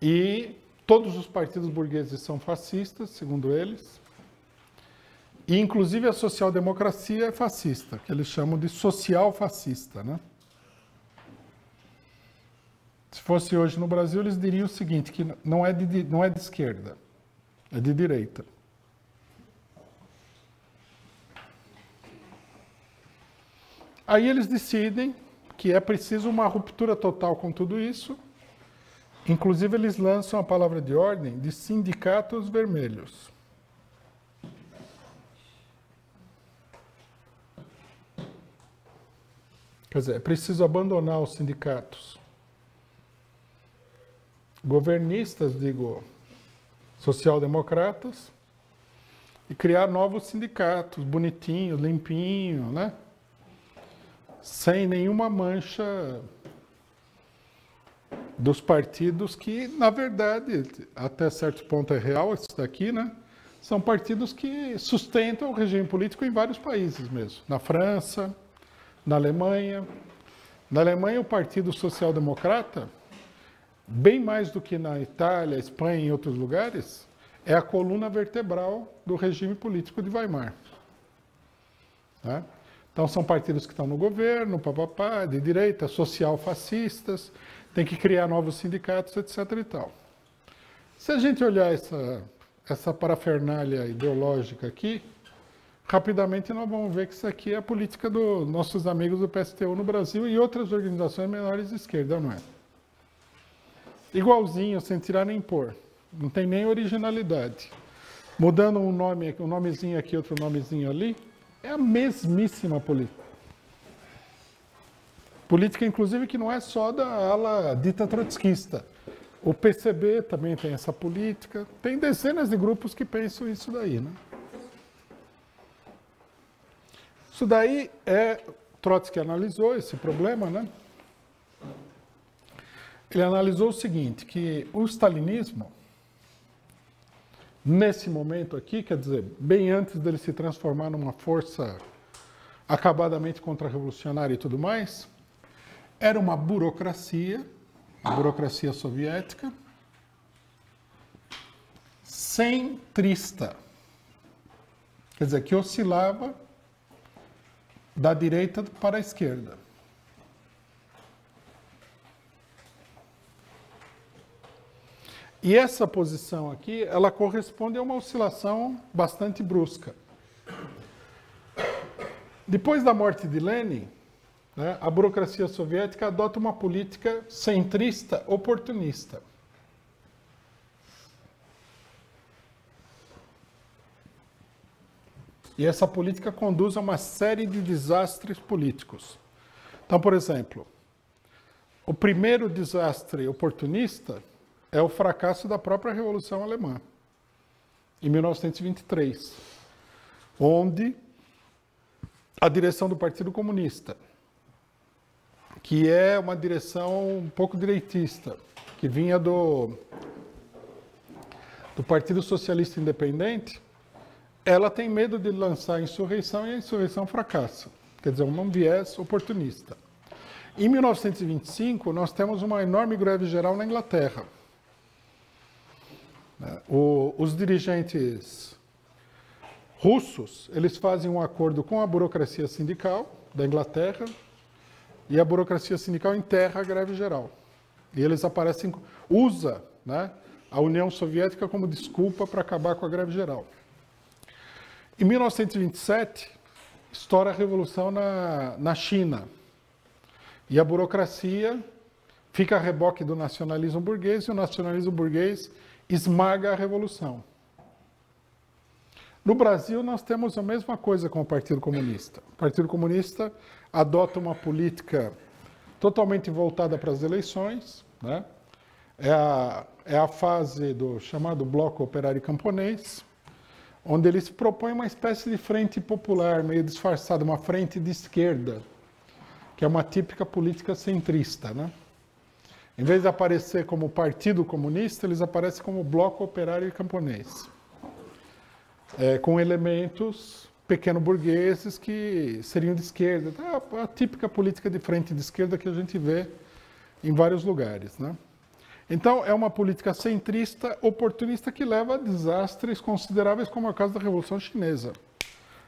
Speaker 1: E todos os partidos burgueses são fascistas, segundo eles. E, inclusive, a social-democracia é fascista, que eles chamam de social-fascista, né? Se fosse hoje no Brasil, eles diriam o seguinte, que não é de esquerda, é de direita. Aí eles decidem que é preciso uma ruptura total com tudo isso. Inclusive, eles lançam a palavra de ordem de sindicatos vermelhos. Quer dizer, é preciso abandonar os sindicatos governistas, digo, social-democratas, e criar novos sindicatos, bonitinhos, limpinhos, né? Sem nenhuma mancha dos partidos que, na verdade, até certo ponto é real isso daqui, né? São partidos que sustentam o regime político em vários países mesmo. Na França, na Alemanha. Na Alemanha, o Partido Social Democrata, bem mais do que na Itália, Espanha e em outros lugares, é a coluna vertebral do regime político de Weimar. Tá? Então, são partidos que estão no governo, papapá, de direita, social-fascistas, tem que criar novos sindicatos, etc. e tal. Se a gente olhar essa parafernália ideológica aqui, rapidamente nós vamos ver que isso aqui é a política dos nossos amigos do PSTU no Brasil e outras organizações menores de esquerda, não é? Igualzinho, sem tirar nem pôr. Não tem nem originalidade. Mudando um nome, um nomezinho aqui, outro nomezinho ali, é a mesmíssima política. Política, inclusive, que não é só da ala dita trotskista. O PCB também tem essa política. Tem dezenas de grupos que pensam isso daí, né? Isso daí Trotsky analisou esse problema, né? Ele analisou o seguinte, que o stalinismo, nesse momento aqui, quer dizer, bem antes dele se transformar numa força acabadamente contra-revolucionária e tudo mais, era uma burocracia, a burocracia soviética, centrista. Quer dizer, que oscilava da direita para a esquerda. E essa posição aqui, ela corresponde a uma oscilação bastante brusca. Depois da morte de Lenin, né, a burocracia soviética adota uma política centrista oportunista. E essa política conduz a uma série de desastres políticos. Então, por exemplo, o primeiro desastre oportunista é o fracasso da própria Revolução Alemã, em 1923, onde a direção do Partido Comunista, que é uma direção um pouco direitista, que vinha do Partido Socialista Independente, ela tem medo de lançar a insurreição e a insurreição fracassa. Quer dizer, um viés oportunista. Em 1925, nós temos uma enorme greve geral na Inglaterra. Os dirigentes russos, eles fazem um acordo com a burocracia sindical da Inglaterra e a burocracia sindical enterra a greve geral. E eles usa, né, a União Soviética como desculpa para acabar com a greve geral. Em 1927, estoura a revolução na China. E a burocracia fica a reboque do nacionalismo burguês e o nacionalismo burguês esmaga a revolução. No Brasil, nós temos a mesma coisa com o Partido Comunista. O Partido Comunista adota uma política totalmente voltada para as eleições, né? É a fase do chamado Bloco Operário Camponês, onde eles propõem uma espécie de frente popular, meio disfarçada, uma frente de esquerda, que é uma típica política centrista, né? Em vez de aparecer como Partido Comunista, eles aparecem como Bloco Operário e Camponês, com elementos pequeno-burgueses que seriam de esquerda. A típica política de frente de esquerda que a gente vê em vários lugares, né? Então, é uma política centrista, oportunista, que leva a desastres consideráveis, como é o caso da Revolução Chinesa.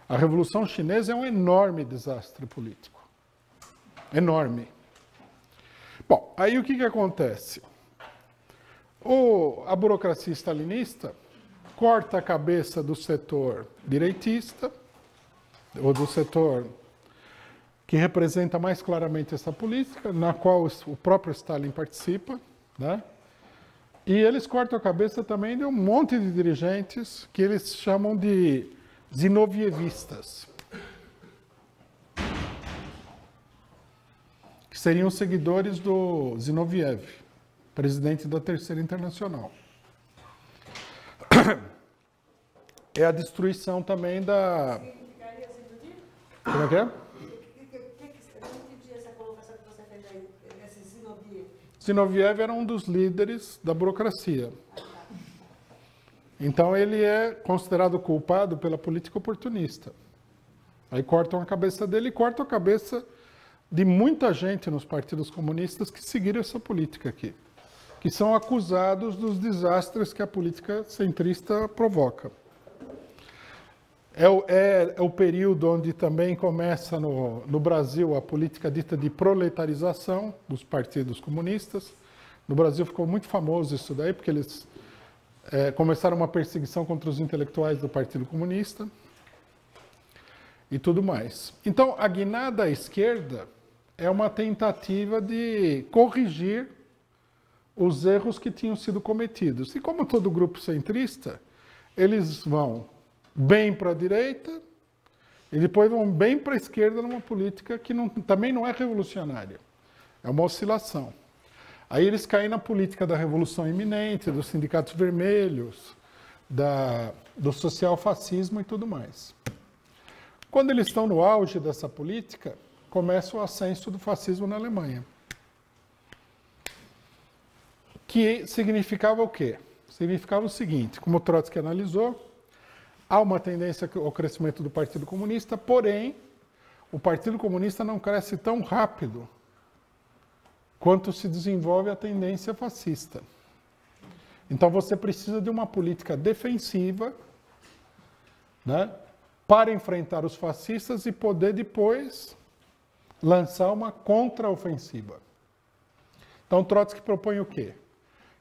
Speaker 1: A Revolução Chinesa é um enorme desastre político. Enorme. Bom, aí o que acontece? A burocracia stalinista corta a cabeça do setor direitista, ou do setor que representa mais claramente essa política, na qual o próprio Stalin participa, né? E eles cortam a cabeça também de um monte de dirigentes que eles chamam de zinovievistas, que seriam seguidores do Zinoviev, presidente da Terceira Internacional. É a destruição também da... Como é que é? Zinoviev era um dos líderes da burocracia. Então ele é considerado culpado pela política oportunista. Aí cortam a cabeça dele e cortam a cabeça de muita gente nos partidos comunistas que seguiram essa política aqui, que são acusados dos desastres que a política centrista provoca. É o período onde também começa no Brasil a política dita de proletarização dos partidos comunistas. No Brasil ficou muito famoso isso daí, porque eles começaram uma perseguição contra os intelectuais do Partido Comunista e tudo mais. Então, a guinada à esquerda é uma tentativa de corrigir os erros que tinham sido cometidos. E como todo grupo centrista, eles vão bem para a direita e depois vão bem para a esquerda numa política que também não é revolucionária. É uma oscilação. Aí eles caem na política da revolução iminente, dos sindicatos vermelhos, do social-fascismo e tudo mais. Quando eles estão no auge dessa política, começa o ascenso do fascismo na Alemanha. Que significava o quê? Significava o seguinte, como Trotsky analisou, há uma tendência ao crescimento do Partido Comunista, porém, o Partido Comunista não cresce tão rápido quanto se desenvolve a tendência fascista. Então você precisa de uma política defensiva, né, para enfrentar os fascistas e poder depois lançar uma contraofensiva. Então Trotsky propõe o quê?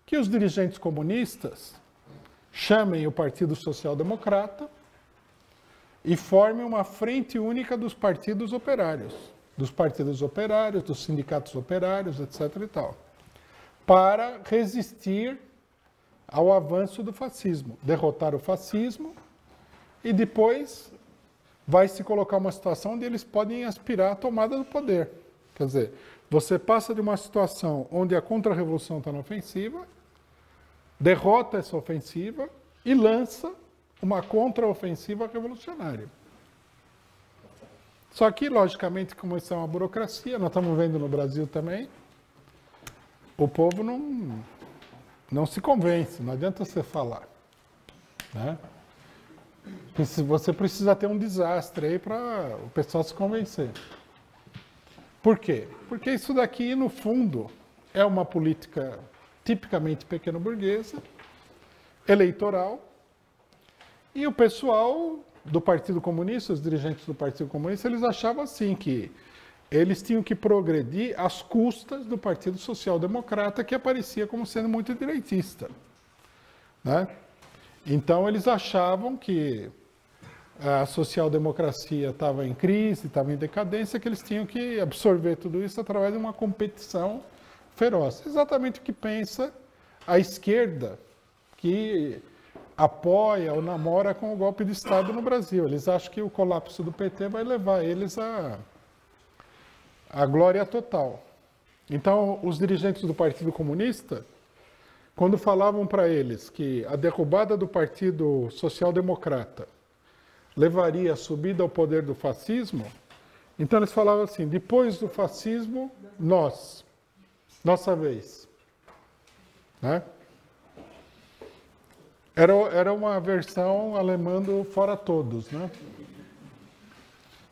Speaker 1: Que os dirigentes comunistas chamem o Partido Social Democrata e formem uma frente única dos partidos operários, dos sindicatos operários, etc. e tal, para resistir ao avanço do fascismo, derrotar o fascismo e depois vai se colocar uma situação onde eles podem aspirar à tomada do poder. Quer dizer, você passa de uma situação onde a contra-revolução está na ofensiva, derrota essa ofensiva e lança uma contra-ofensiva revolucionária. Só que, logicamente, como isso é uma burocracia, nós estamos vendo no Brasil também, o povo não se convence, não adianta você falar, né? Você precisa ter um desastre aí para o pessoal se convencer. Por quê? Porque isso daqui, no fundo, é uma política tipicamente pequeno-burguesa, eleitoral, e o pessoal do Partido Comunista, os dirigentes do Partido Comunista, eles achavam assim que eles tinham que progredir às custas do Partido Social Democrata, que aparecia como sendo muito direitista, né? Então eles achavam que a social-democracia estava em crise, estava em decadência, que eles tinham que absorver tudo isso através de uma competição feroz. Exatamente o que pensa a esquerda, que apoia ou namora com o golpe de Estado no Brasil. Eles acham que o colapso do PT vai levar eles à glória total. Então, os dirigentes do Partido Comunista quando falavam para eles que a derrubada do Partido Social Democrata levaria à subida ao poder do fascismo, então eles falavam assim, depois do fascismo, nossa vez. Né? Era uma versão alemã do fora todos, né?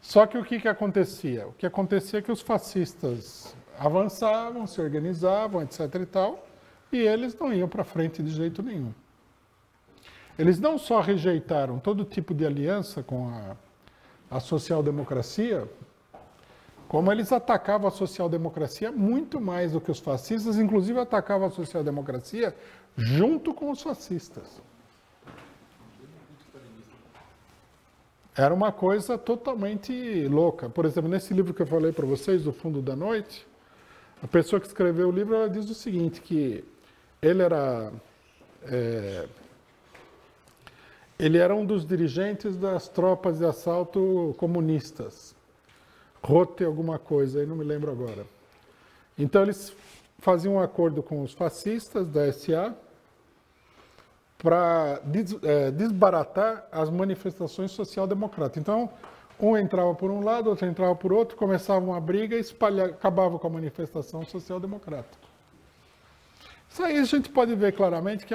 Speaker 1: Só que o que acontecia? O que acontecia é que os fascistas avançavam, se organizavam, etc. e tal, e eles não iam para frente de jeito nenhum. Eles não só rejeitaram todo tipo de aliança com a social-democracia, como eles atacavam a social-democracia muito mais do que os fascistas, inclusive atacavam a social-democracia junto com os fascistas. Era uma coisa totalmente louca. Por exemplo, nesse livro que eu falei para vocês, Do Fundo da Noite, a pessoa que escreveu o livro ela diz o seguinte, que ele era um dos dirigentes das tropas de assalto comunistas. Rote alguma coisa, aí não me lembro agora. Então eles faziam um acordo com os fascistas da SA para desbaratar as manifestações social-democratas. Então, um entrava por um lado, outro entrava por outro, começava uma briga e acabava com a manifestação social-democrata. Isso aí a gente pode ver claramente que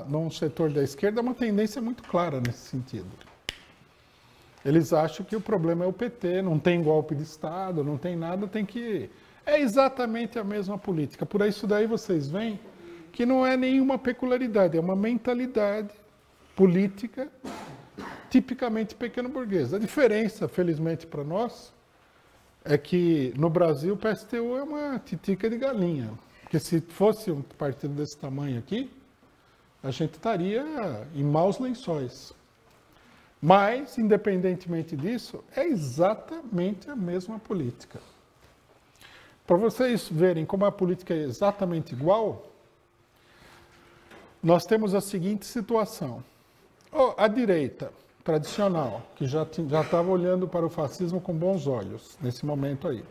Speaker 1: num setor da esquerda é uma tendência muito clara nesse sentido. Eles acham que o problema é o PT, não tem golpe de Estado, não tem nada, é exatamente a mesma política. Por isso daí vocês veem que não é nenhuma peculiaridade, é uma mentalidade política tipicamente pequeno-burguesa. A diferença, felizmente para nós, é que no Brasil o PSTU é uma titica de galinha. Porque se fosse um partido desse tamanho aqui, a gente estaria em maus lençóis. Mas, independentemente disso, é exatamente a mesma política. Para vocês verem como a política é exatamente igual, nós temos a seguinte situação. A direita tradicional, que já estava olhando para o fascismo com bons olhos, nesse momento aí.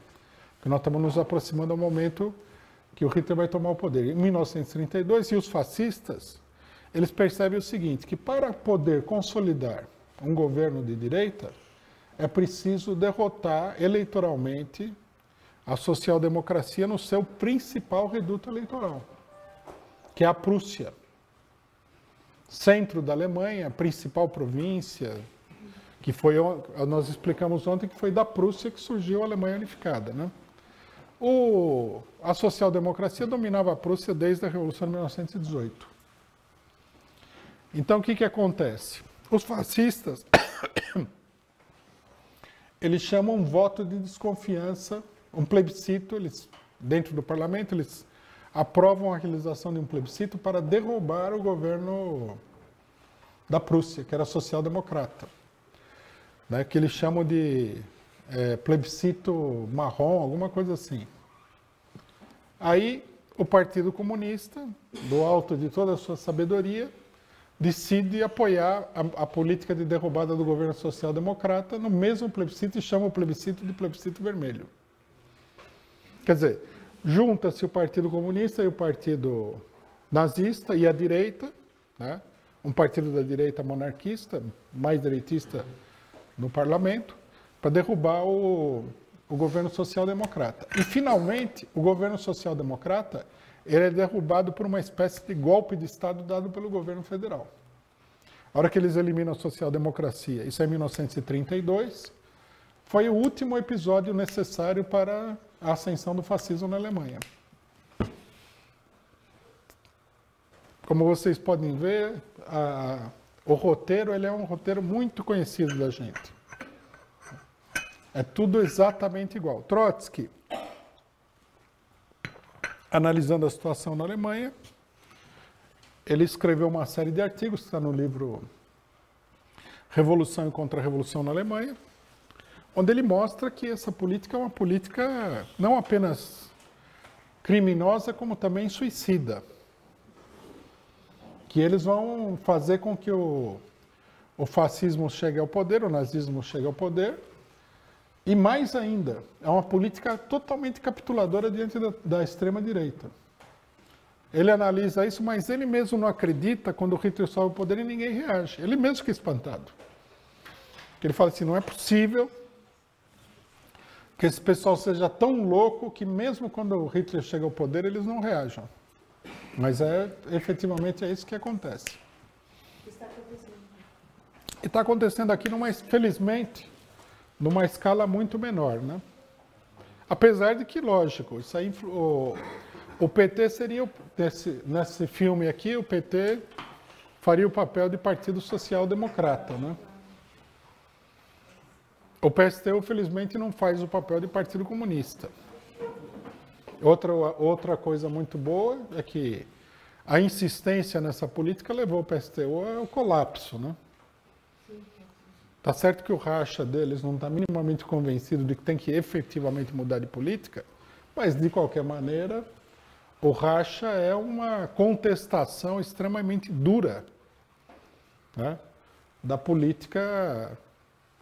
Speaker 1: Porque nós estamos nos aproximando ao momento que o Hitler vai tomar o poder. Em 1932, e os fascistas, eles percebem o seguinte, que para poder consolidar um governo de direita, é preciso derrotar eleitoralmente a social-democracia no seu principal reduto eleitoral, que é a Prússia. Centro da Alemanha, principal província, que foi, nós explicamos ontem que foi da Prússia que surgiu a Alemanha unificada, né? A social-democracia dominava a Prússia desde a Revolução de 1918. Então, o que acontece? Os fascistas, eles chamam um voto de desconfiança, um plebiscito, dentro do parlamento, eles aprovam a realização de um plebiscito para derrubar o governo da Prússia, que era social-democrata, né, que eles chamam de plebiscito marrom, alguma coisa assim. Aí o Partido Comunista, do alto de toda a sua sabedoria, decide apoiar a política de derrubada do governo social-democrata no mesmo plebiscito e chama o plebiscito de plebiscito vermelho. Quer dizer, junta-se o Partido Comunista e o Partido Nazista e a direita, né? Um partido da direita monarquista, mais direitista no parlamento, para derrubar o governo social-democrata. E, finalmente, o governo social-democrata ele é derrubado por uma espécie de golpe de Estado dado pelo governo federal. A hora que eles eliminam a social-democracia, isso é em 1932, foi o último episódio necessário para a ascensão do fascismo na Alemanha. Como vocês podem ver, o roteiro ele é um roteiro muito conhecido da gente. É tudo exatamente igual. Trotsky, analisando a situação na Alemanha, ele escreveu uma série de artigos, que está no livro Revolução e Contra-Revolução na Alemanha, onde ele mostra que essa política é uma política não apenas criminosa, como também suicida. Que eles vão fazer com que o fascismo chegue ao poder, o nazismo chegue ao poder, e mais ainda, é uma política totalmente capituladora diante da extrema-direita. ele analisa isso, mas ele mesmo não acredita quando o Hitler sobe o poder e ninguém reage. Ele mesmo fica espantado. Ele fala assim, não é possível que esse pessoal seja tão louco que mesmo quando o Hitler chega ao poder, eles não reajam. Mas efetivamente é isso que acontece. E está acontecendo aqui, felizmente, numa escala muito menor, né? Apesar de que, lógico, isso aí, o PT seria, nesse filme aqui, o PT faria o papel de Partido Social Democrata, né? O PSTU, felizmente, não faz o papel de Partido Comunista. Outra coisa muito boa é que a insistência nessa política levou o PSTU ao colapso, né? Tá certo que o racha deles não está minimamente convencido de que tem que efetivamente mudar de política, mas, de qualquer maneira, o racha é uma contestação extremamente dura, né, da política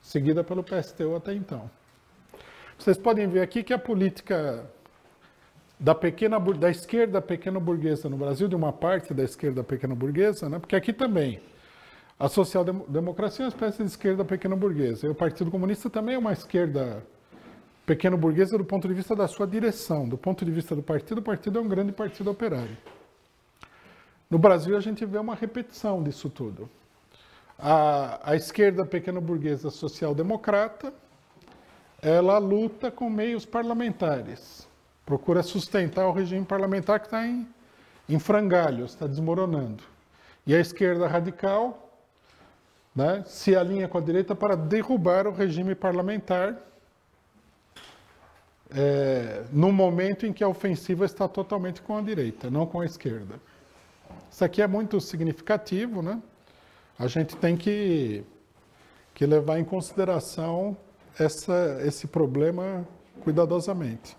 Speaker 1: seguida pelo PSTU até então. Vocês podem ver aqui que a política da esquerda pequeno-burguesa no Brasil, de uma parte da esquerda pequeno-burguesa, né, porque aqui também a social-democracia é uma espécie de esquerda pequeno-burguesa. E o Partido Comunista também é uma esquerda pequeno-burguesa do ponto de vista da sua direção. Do ponto de vista do partido, o partido é um grande partido operário. No Brasil, a gente vê uma repetição disso tudo. A esquerda pequeno-burguesa social-democrata, ela luta com meios parlamentares. Procura sustentar o regime parlamentar que está em frangalhos, está desmoronando. E a esquerda radical, né, se alinha com a direita para derrubar o regime parlamentar no momento em que a ofensiva está totalmente com a direita, não com a esquerda. Isso aqui é muito significativo, né? A gente tem que levar em consideração esse problema cuidadosamente.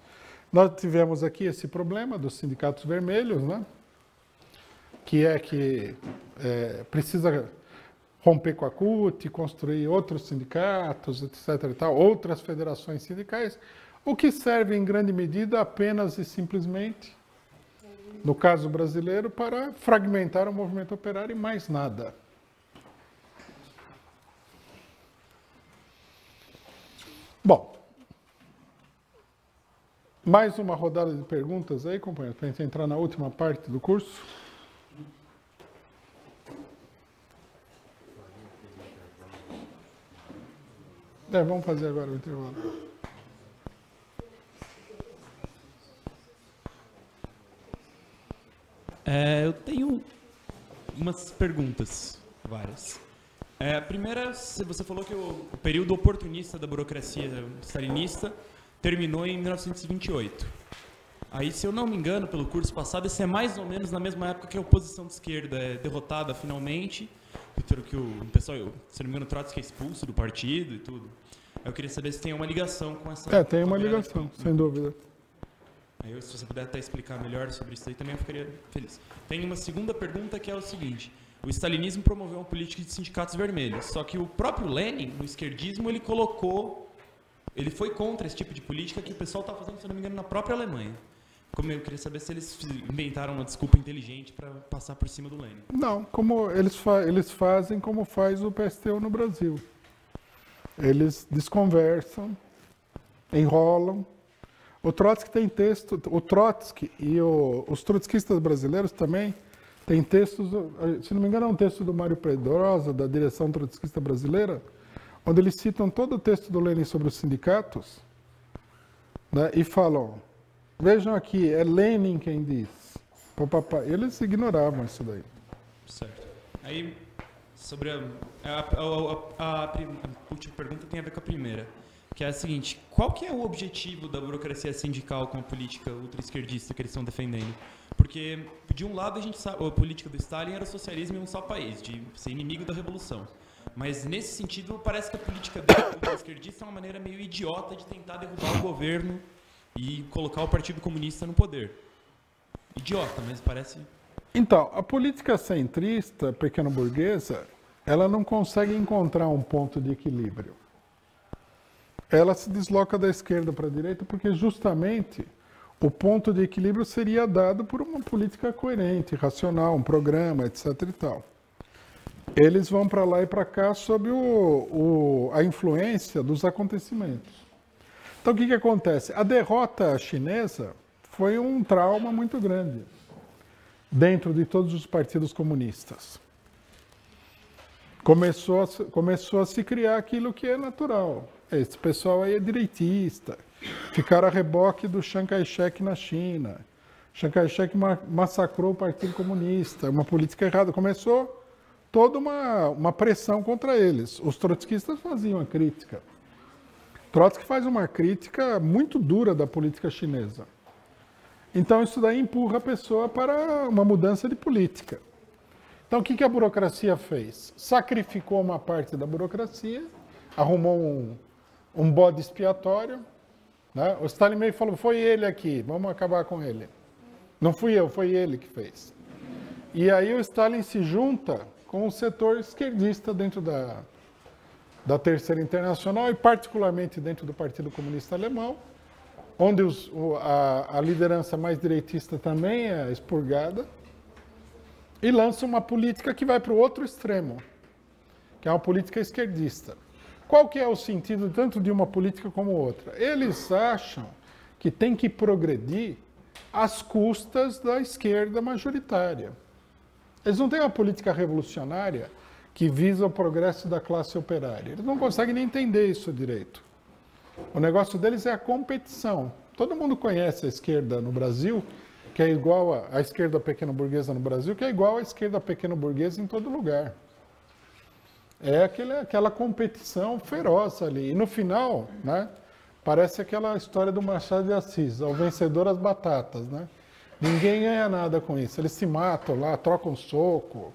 Speaker 1: Nós tivemos aqui esse problema dos sindicatos vermelhos, né? Que precisa romper com a CUT, construir outros sindicatos, etc. e tal, outras federações sindicais, o que serve em grande medida apenas e simplesmente, no caso brasileiro, para fragmentar o movimento operário e mais nada. Bom, mais uma rodada de perguntas aí, companheiros, para a gente entrar na última parte do curso. Vamos fazer agora o intervalo.
Speaker 9: Eu tenho umas perguntas, várias. A primeira, você falou que o período oportunista da burocracia stalinista terminou em 1928. Aí, se eu não me engano, pelo curso passado, esse é mais ou menos na mesma época que a oposição de esquerda é derrotada finalmente, que o pessoal, se não me engano, o Trotsky é expulso do partido e tudo. Eu queria saber se tem uma ligação com essa...
Speaker 1: tem uma ligação, sem dúvida.
Speaker 9: Aí, se você puder até explicar melhor sobre isso aí, também eu ficaria feliz. Tem uma segunda pergunta que é o seguinte: o stalinismo promoveu uma política de sindicatos vermelhos, só que o próprio Lenin, no esquerdismo, ele foi contra esse tipo de política que o pessoal está fazendo, se não me engano, na própria Alemanha. Como eu queria saber se eles inventaram uma desculpa inteligente para passar por cima do Lenin.
Speaker 1: Não, como eles fazem como faz o PSTU no Brasil. Eles desconversam, enrolam. O Trotsky tem texto, o Trotsky e os trotskistas brasileiros também têm textos, se não me engano é um texto do Mário Pedrosa, da direção trotskista brasileira, onde eles citam todo o texto do Lenin sobre os sindicatos, né, e falam, vejam aqui, é Lenin quem diz. Eles ignoravam isso daí.
Speaker 9: Certo. Aí, sobre a última pergunta tem a ver com a primeira, que é a seguinte: qual que é o objetivo da burocracia sindical com a política ultra-esquerdista que eles estão defendendo? Porque, de um lado, a gente sabe, a política do Stalin era o socialismo em um só país, de ser inimigo da revolução. Mas, nesse sentido, parece que a política ultra-esquerdista é uma maneira meio idiota de tentar derrubar o governo e colocar o Partido Comunista no poder. Idiota, mas parece...
Speaker 1: Então, a política centrista, pequeno-burguesa, ela não consegue encontrar um ponto de equilíbrio. Ela se desloca da esquerda para a direita porque justamente o ponto de equilíbrio seria dado por uma política coerente, racional, um programa, etc. e tal. Eles vão para lá e para cá sob a influência dos acontecimentos. Então, o que acontece? A derrota chinesa foi um trauma muito grande dentro de todos os partidos comunistas. Começou a se criar aquilo que é natural. Esse pessoal aí é direitista, ficaram a reboque do Chiang Kai-shek na China. Chiang Kai-shek massacrou o Partido Comunista, uma política errada. Começou toda uma pressão contra eles. Os trotskistas faziam a crítica. Trotsky faz uma crítica muito dura da política chinesa. Então, isso daí empurra a pessoa para uma mudança de política. Então, o que a burocracia fez? Sacrificou uma parte da burocracia, arrumou um bode expiatório. Né? O Stalin meio falou, foi ele aqui, vamos acabar com ele. Não fui eu, foi ele que fez. E aí o Stalin se junta com o setor esquerdista dentro da Terceira Internacional e particularmente dentro do Partido Comunista Alemão, onde a liderança mais direitista também é expurgada, e lança uma política que vai para o outro extremo, que é uma política esquerdista. Qual que é o sentido tanto de uma política como outra? Eles acham que tem que progredir às custas da esquerda majoritária. Eles não têm uma política revolucionária que visa o progresso da classe operária. Eles não conseguem nem entender isso direito. O negócio deles é a competição. Todo mundo conhece a esquerda no Brasil, que é igual à esquerda pequeno-burguesa no Brasil, que é igual à esquerda pequeno-burguesa em todo lugar. É aquela competição feroz ali. E no final, né, parece aquela história do Machado de Assis, ao vencedor as batatas, né? Ninguém ganha nada com isso. Eles se matam lá, trocam soco,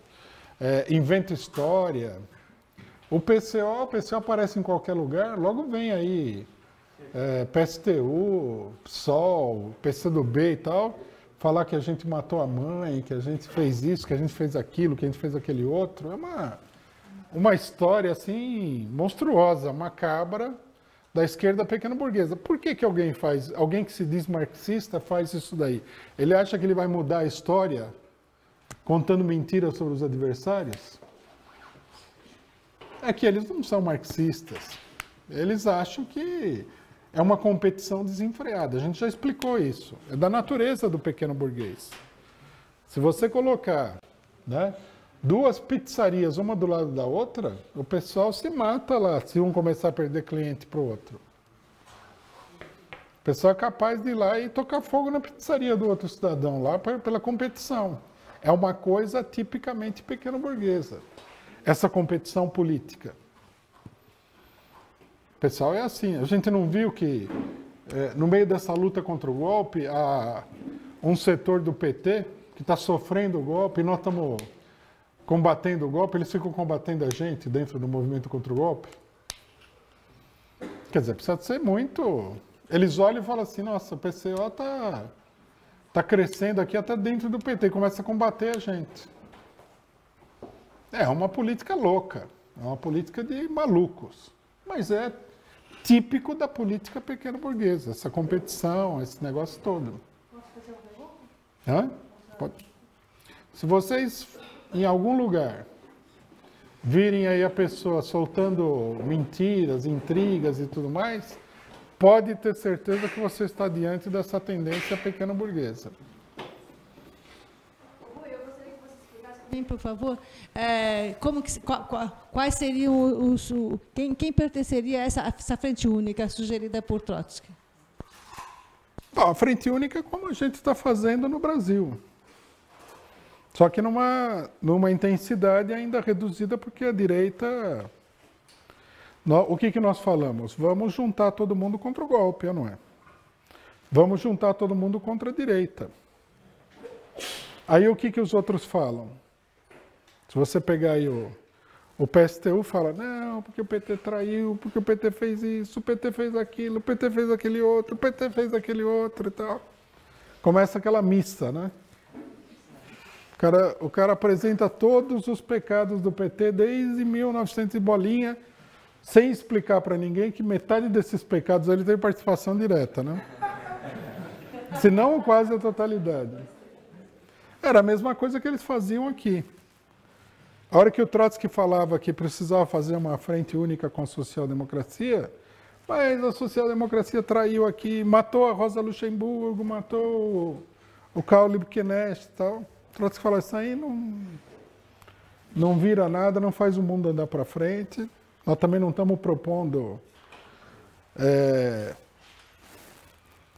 Speaker 1: inventam história. O PCO aparece em qualquer lugar, logo vem aí PSTU, PSOL, PCdoB e tal, falar que a gente matou a mãe, que a gente fez isso, que a gente fez aquilo, que a gente fez aquele outro. É uma história assim monstruosa, macabra, da esquerda pequeno-burguesa. Por que alguém que se diz marxista faz isso daí? Ele acha que ele vai mudar a história contando mentiras sobre os adversários? É que eles não são marxistas. Eles acham que é uma competição desenfreada. A gente já explicou isso. É da natureza do pequeno burguês. Se você colocar, né, duas pizzarias, uma do lado da outra, o pessoal se mata lá, se um começar a perder cliente para o outro. O pessoal é capaz de ir lá e tocar fogo na pizzaria do outro cidadão lá pela competição. É uma coisa tipicamente pequeno-burguesa, essa competição política. O pessoal é assim. A gente não viu que, no meio dessa luta contra o golpe, há um setor do PT que está sofrendo o golpe e nós estamos combatendo o golpe, eles ficam combatendo a gente dentro do movimento contra o golpe. Quer dizer, precisa ser muito... Eles olham e falam assim, nossa, o PCO está crescendo aqui até dentro do PT, começa a combater a gente. É uma política louca, é uma política de malucos, mas é típico da política pequeno-burguesa, essa competição, esse negócio todo.
Speaker 2: Posso fazer uma pergunta?
Speaker 1: Hã? Pode. Se vocês, em algum lugar, virem aí a pessoa soltando mentiras, intrigas e tudo mais, pode ter certeza que você está diante dessa tendência pequeno-burguesa.
Speaker 2: Rui, eu gostaria que você explicasse para mim, por favor, quais seriam quem pertenceria a essa frente única sugerida por Trotsky?
Speaker 1: Bom, a frente única é como a gente está fazendo no Brasil. Só que numa intensidade ainda reduzida, porque a direita... O que nós falamos? Vamos juntar todo mundo contra o golpe, não é? Vamos juntar todo mundo contra a direita. Aí o que os outros falam? Se você pegar aí o PSTU fala, não, porque o PT traiu, porque o PT fez isso, o PT fez aquilo, o PT fez aquele outro, o PT fez aquele outro e tal. Começa aquela missa, né? O cara apresenta todos os pecados do PT desde 1900 e bolinha, sem explicar para ninguém que metade desses pecados ele tem participação direta, né? Se não quase a totalidade. Era a mesma coisa que eles faziam aqui. A hora que o Trotsky falava que precisava fazer uma frente única com a social-democracia, mas a social-democracia traiu aqui, matou a Rosa Luxemburgo, matou o Karl Liebknecht e tal. O Trotsky falava, isso aí não vira nada, não faz o mundo andar para frente. Nós também não estamos propondo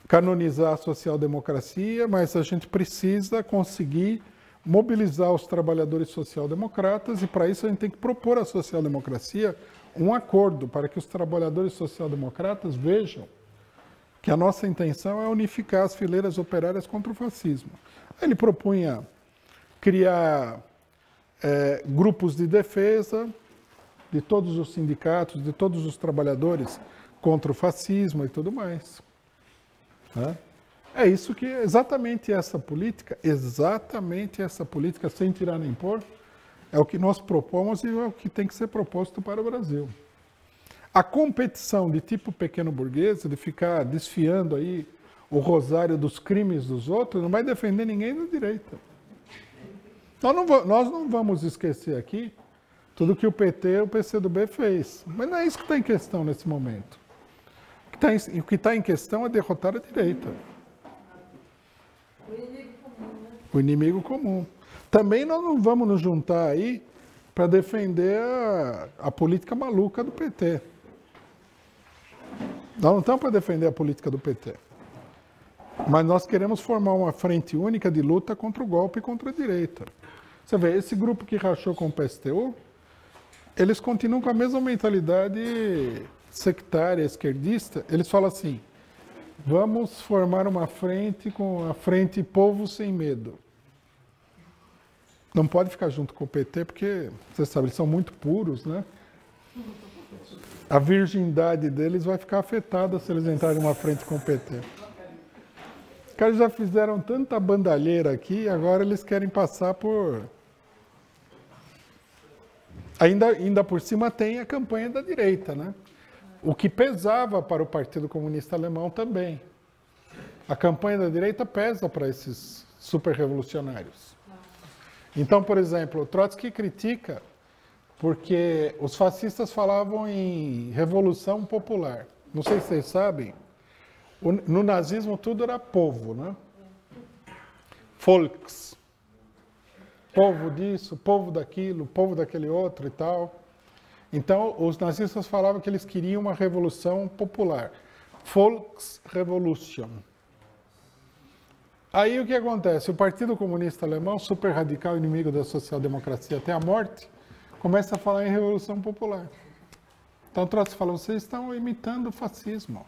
Speaker 1: canonizar a social-democracia, mas a gente precisa conseguir mobilizar os trabalhadores social-democratas e, para isso, a gente tem que propor à social-democracia um acordo para que os trabalhadores social-democratas vejam que a nossa intenção é unificar as fileiras operárias contra o fascismo. Ele propunha criar grupos de defesa de todos os sindicatos, de todos os trabalhadores contra o fascismo e tudo mais. É isso que, exatamente essa política, sem tirar nem pôr, é o que nós propomos e é o que tem que ser proposto para o Brasil. A competição de tipo pequeno burguês, de ficar desfiando aí o rosário dos crimes dos outros, não vai defender ninguém da direita. Nós não vamos esquecer aqui tudo que o PT e o PCdoB fez. Mas não é isso que está em questão nesse momento. O que está em questão é derrotar a direita. O inimigo comum. Também nós não vamos nos juntar aí para defender a política maluca do PT. Nós não estamos para defender a política do PT. Mas nós queremos formar uma frente única de luta contra o golpe e contra a direita. Você vê, esse grupo que rachou com o PSTU, eles continuam com a mesma mentalidade sectária, esquerdista. Eles falam assim, vamos formar uma frente com a frente Povo Sem Medo. Não pode ficar junto com o PT, porque, você sabe, eles são muito puros, né? A virgindade deles vai ficar afetada se eles entrarem numa frente com o PT. Os caras já fizeram tanta bandalheira aqui, agora eles querem passar por... Ainda por cima tem a campanha da direita, né? O que pesava para o Partido Comunista Alemão também. A campanha da direita pesa para esses super-revolucionários. Então, por exemplo, o Trotsky critica porque os fascistas falavam em revolução popular. Não sei se vocês sabem, no nazismo tudo era povo, né? Volks. Povo disso, povo daquilo, povo daquele outro e tal. Então, os nazistas falavam que eles queriam uma revolução popular. Volksrevolution. Aí o que acontece? O Partido Comunista Alemão, super radical, inimigo da social-democracia até a morte, começa a falar em revolução popular. Então o Trotsky fala, vocês estão imitando o fascismo.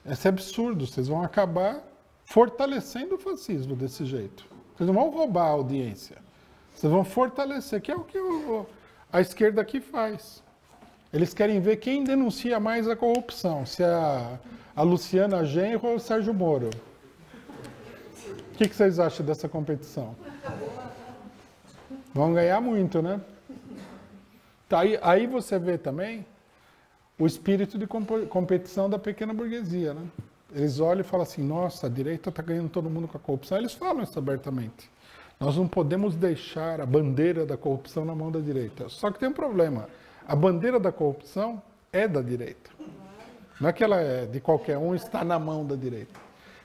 Speaker 1: Esse é absurdo, vocês vão acabar fortalecendo o fascismo desse jeito. Vocês não vão roubar a audiência. Vocês vão fortalecer, que é o que a esquerda aqui faz. Eles querem ver quem denuncia mais a corrupção, se é a Luciana Genro ou o Sérgio Moro. O que vocês acham dessa competição? Vão ganhar muito, né? Aí você vê também o espírito de competição da pequena burguesia, né? Eles olham e falam assim, nossa, a direita está ganhando todo mundo com a corrupção. Eles falam isso abertamente. Nós não podemos deixar a bandeira da corrupção na mão da direita. Só que tem um problema. A bandeira da corrupção é da direita. Não é que ela é de qualquer um, está na mão da direita.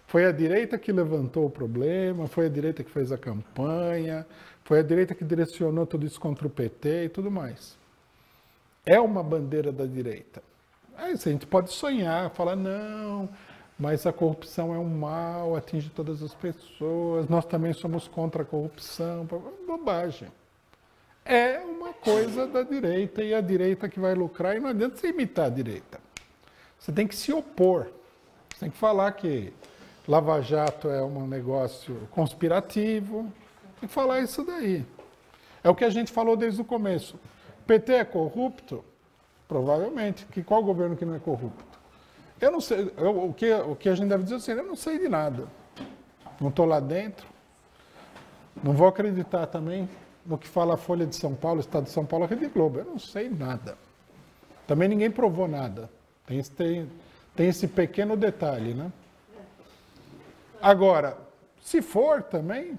Speaker 1: Foi a direita que levantou o problema, foi a direita que fez a campanha, foi a direita que direcionou tudo isso contra o PT e tudo mais. É uma bandeira da direita. Aí a gente pode sonhar, falar, não, mas a corrupção é um mal, atinge todas as pessoas, nós também somos contra a corrupção. Bobagem. É uma coisa da direita e a direita que vai lucrar, e não adianta você imitar a direita. Você tem que se opor. Você tem que falar que Lava Jato é um negócio conspirativo. Tem que falar isso daí. É o que a gente falou desde o começo. O PT é corrupto? Provavelmente. Qual governo que não é corrupto? Eu não sei. O que a gente deve dizer assim, eu não sei de nada. Não estou lá dentro. Não vou acreditar também no que fala a Folha de São Paulo, Estado de São Paulo, a Rede Globo. Eu não sei nada. Também ninguém provou nada. Tem esse pequeno detalhe, né? Agora, se for também,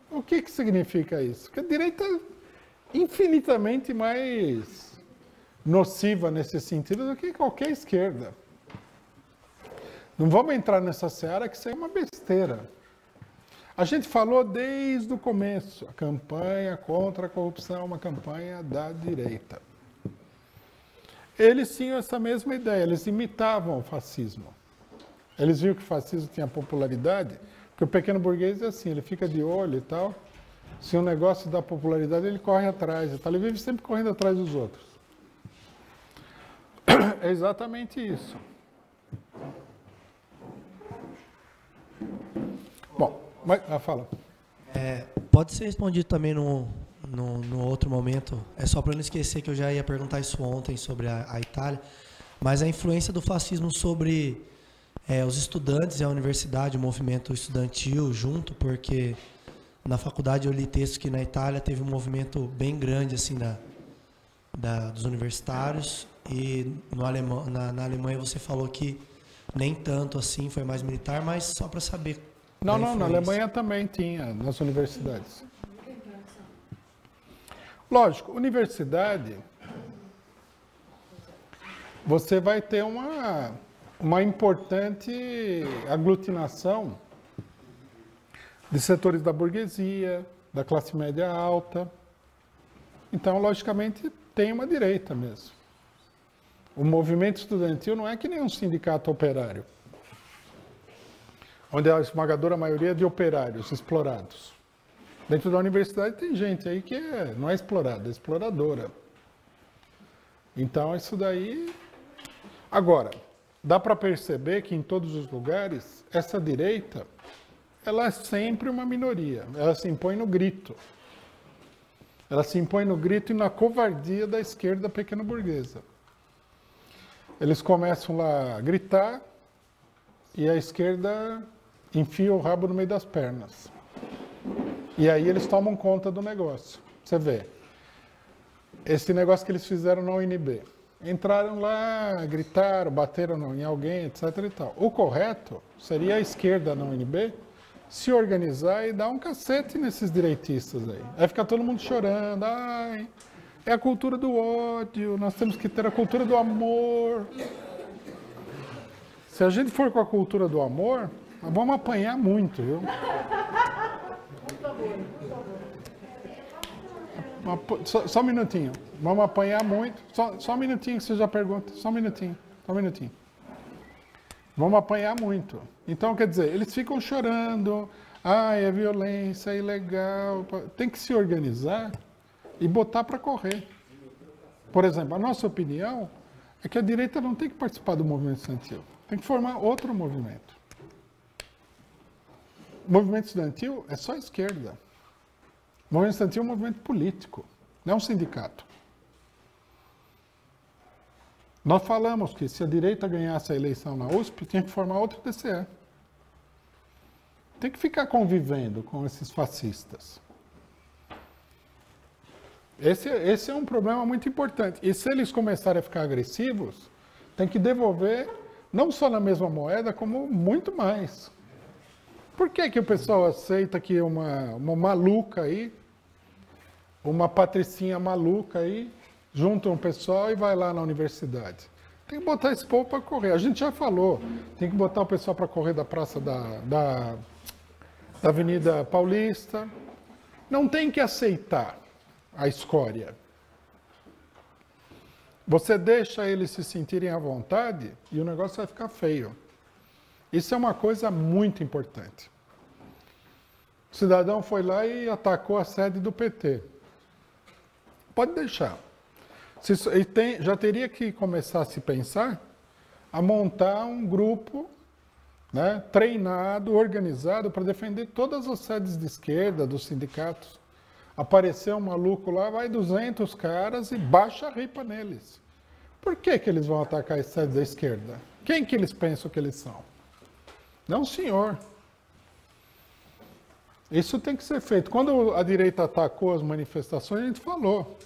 Speaker 1: o que significa isso? Que a direita é infinitamente mais nociva nesse sentido do que qualquer esquerda. Não vamos entrar nessa seara que isso aí é uma besteira. A gente falou desde o começo, a campanha contra a corrupção é uma campanha da direita. Eles tinham essa mesma ideia, eles imitavam o fascismo. Eles viram que o fascismo tinha popularidade, porque o pequeno burguês é assim, ele fica de olho e tal. Se um negócio dá popularidade, ele corre atrás e tal. Ele vive sempre correndo atrás dos outros. É exatamente isso. Bom, mas, fala.
Speaker 10: Pode ser respondido também no outro momento. É só para não esquecer que eu já ia perguntar isso ontem sobre a Itália. Mas a influência do fascismo sobre os estudantes e a universidade, o movimento estudantil junto, porque na faculdade eu li texto que na Itália teve um movimento bem grande assim dos universitários, e na Alemanha você falou que nem tanto assim, foi mais militar, mas só para saber.
Speaker 1: Não, na Alemanha também tinha, nas universidades. Lógico, universidade, você vai ter uma importante aglutinação de setores da burguesia, da classe média alta. Então, logicamente, tem uma direita mesmo. O movimento estudantil não é que nem um sindicato operário, onde a esmagadora maioria é de operários explorados. Dentro da universidade tem gente aí que não é explorada, é exploradora. Então, isso daí... Agora, dá para perceber que em todos os lugares, essa direita, ela é sempre uma minoria. Ela se impõe no grito. Ela se impõe no grito e na covardia da esquerda pequeno-burguesa. Eles começam lá a gritar e a esquerda enfia o rabo no meio das pernas. E aí eles tomam conta do negócio. Você vê, esse negócio que eles fizeram na UNB. Entraram lá, gritaram, bateram em alguém, etc. e tal. O correto seria a esquerda na UNB se organizar e dar um cacete nesses direitistas aí. Aí fica todo mundo chorando, ai, é a cultura do ódio, nós temos que ter a cultura do amor. Se a gente for com a cultura do amor, nós vamos apanhar muito, viu? Só um minutinho. Vamos apanhar muito. Só um minutinho que você já pergunta. Só um minutinho. Vamos apanhar muito. Então, quer dizer, eles ficam chorando. É violência, é ilegal. Tem que se organizar e botar para correr. Por exemplo, a nossa opinião é que a direita não tem que participar do movimento estudantil. Tem que formar outro movimento. O movimento estudantil é só a esquerda. O movimento estudantil é um movimento político, não é um sindicato. Nós falamos que se a direita ganhasse a eleição na USP, tinha que formar outro TCE. Tem que ficar convivendo com esses fascistas. Esse é um problema muito importante. E se eles começarem a ficar agressivos, tem que devolver, não só na mesma moeda, como muito mais. Por que o pessoal aceita que uma maluca aí, uma patricinha maluca aí, junta um pessoal e vai lá na universidade? Tem que botar esse povo para correr. A gente já falou, tem que botar o pessoal para correr da praça da Avenida Paulista. Não tem que aceitar a escória. Você deixa eles se sentirem à vontade e o negócio vai ficar feio. Isso é uma coisa muito importante. O cidadão foi lá e atacou a sede do PT. Pode deixar. Já teria que começar a se pensar a montar um grupo, né, treinado, organizado para defender todas as sedes de esquerda, dos sindicatos. Apareceu um maluco lá, vai 200 caras e baixa a ripa neles. Por que eles vão atacar as sedes da esquerda? Quem que eles pensam que eles são? Não, senhor. Isso tem que ser feito. Quando a direita atacou as manifestações, a gente falou,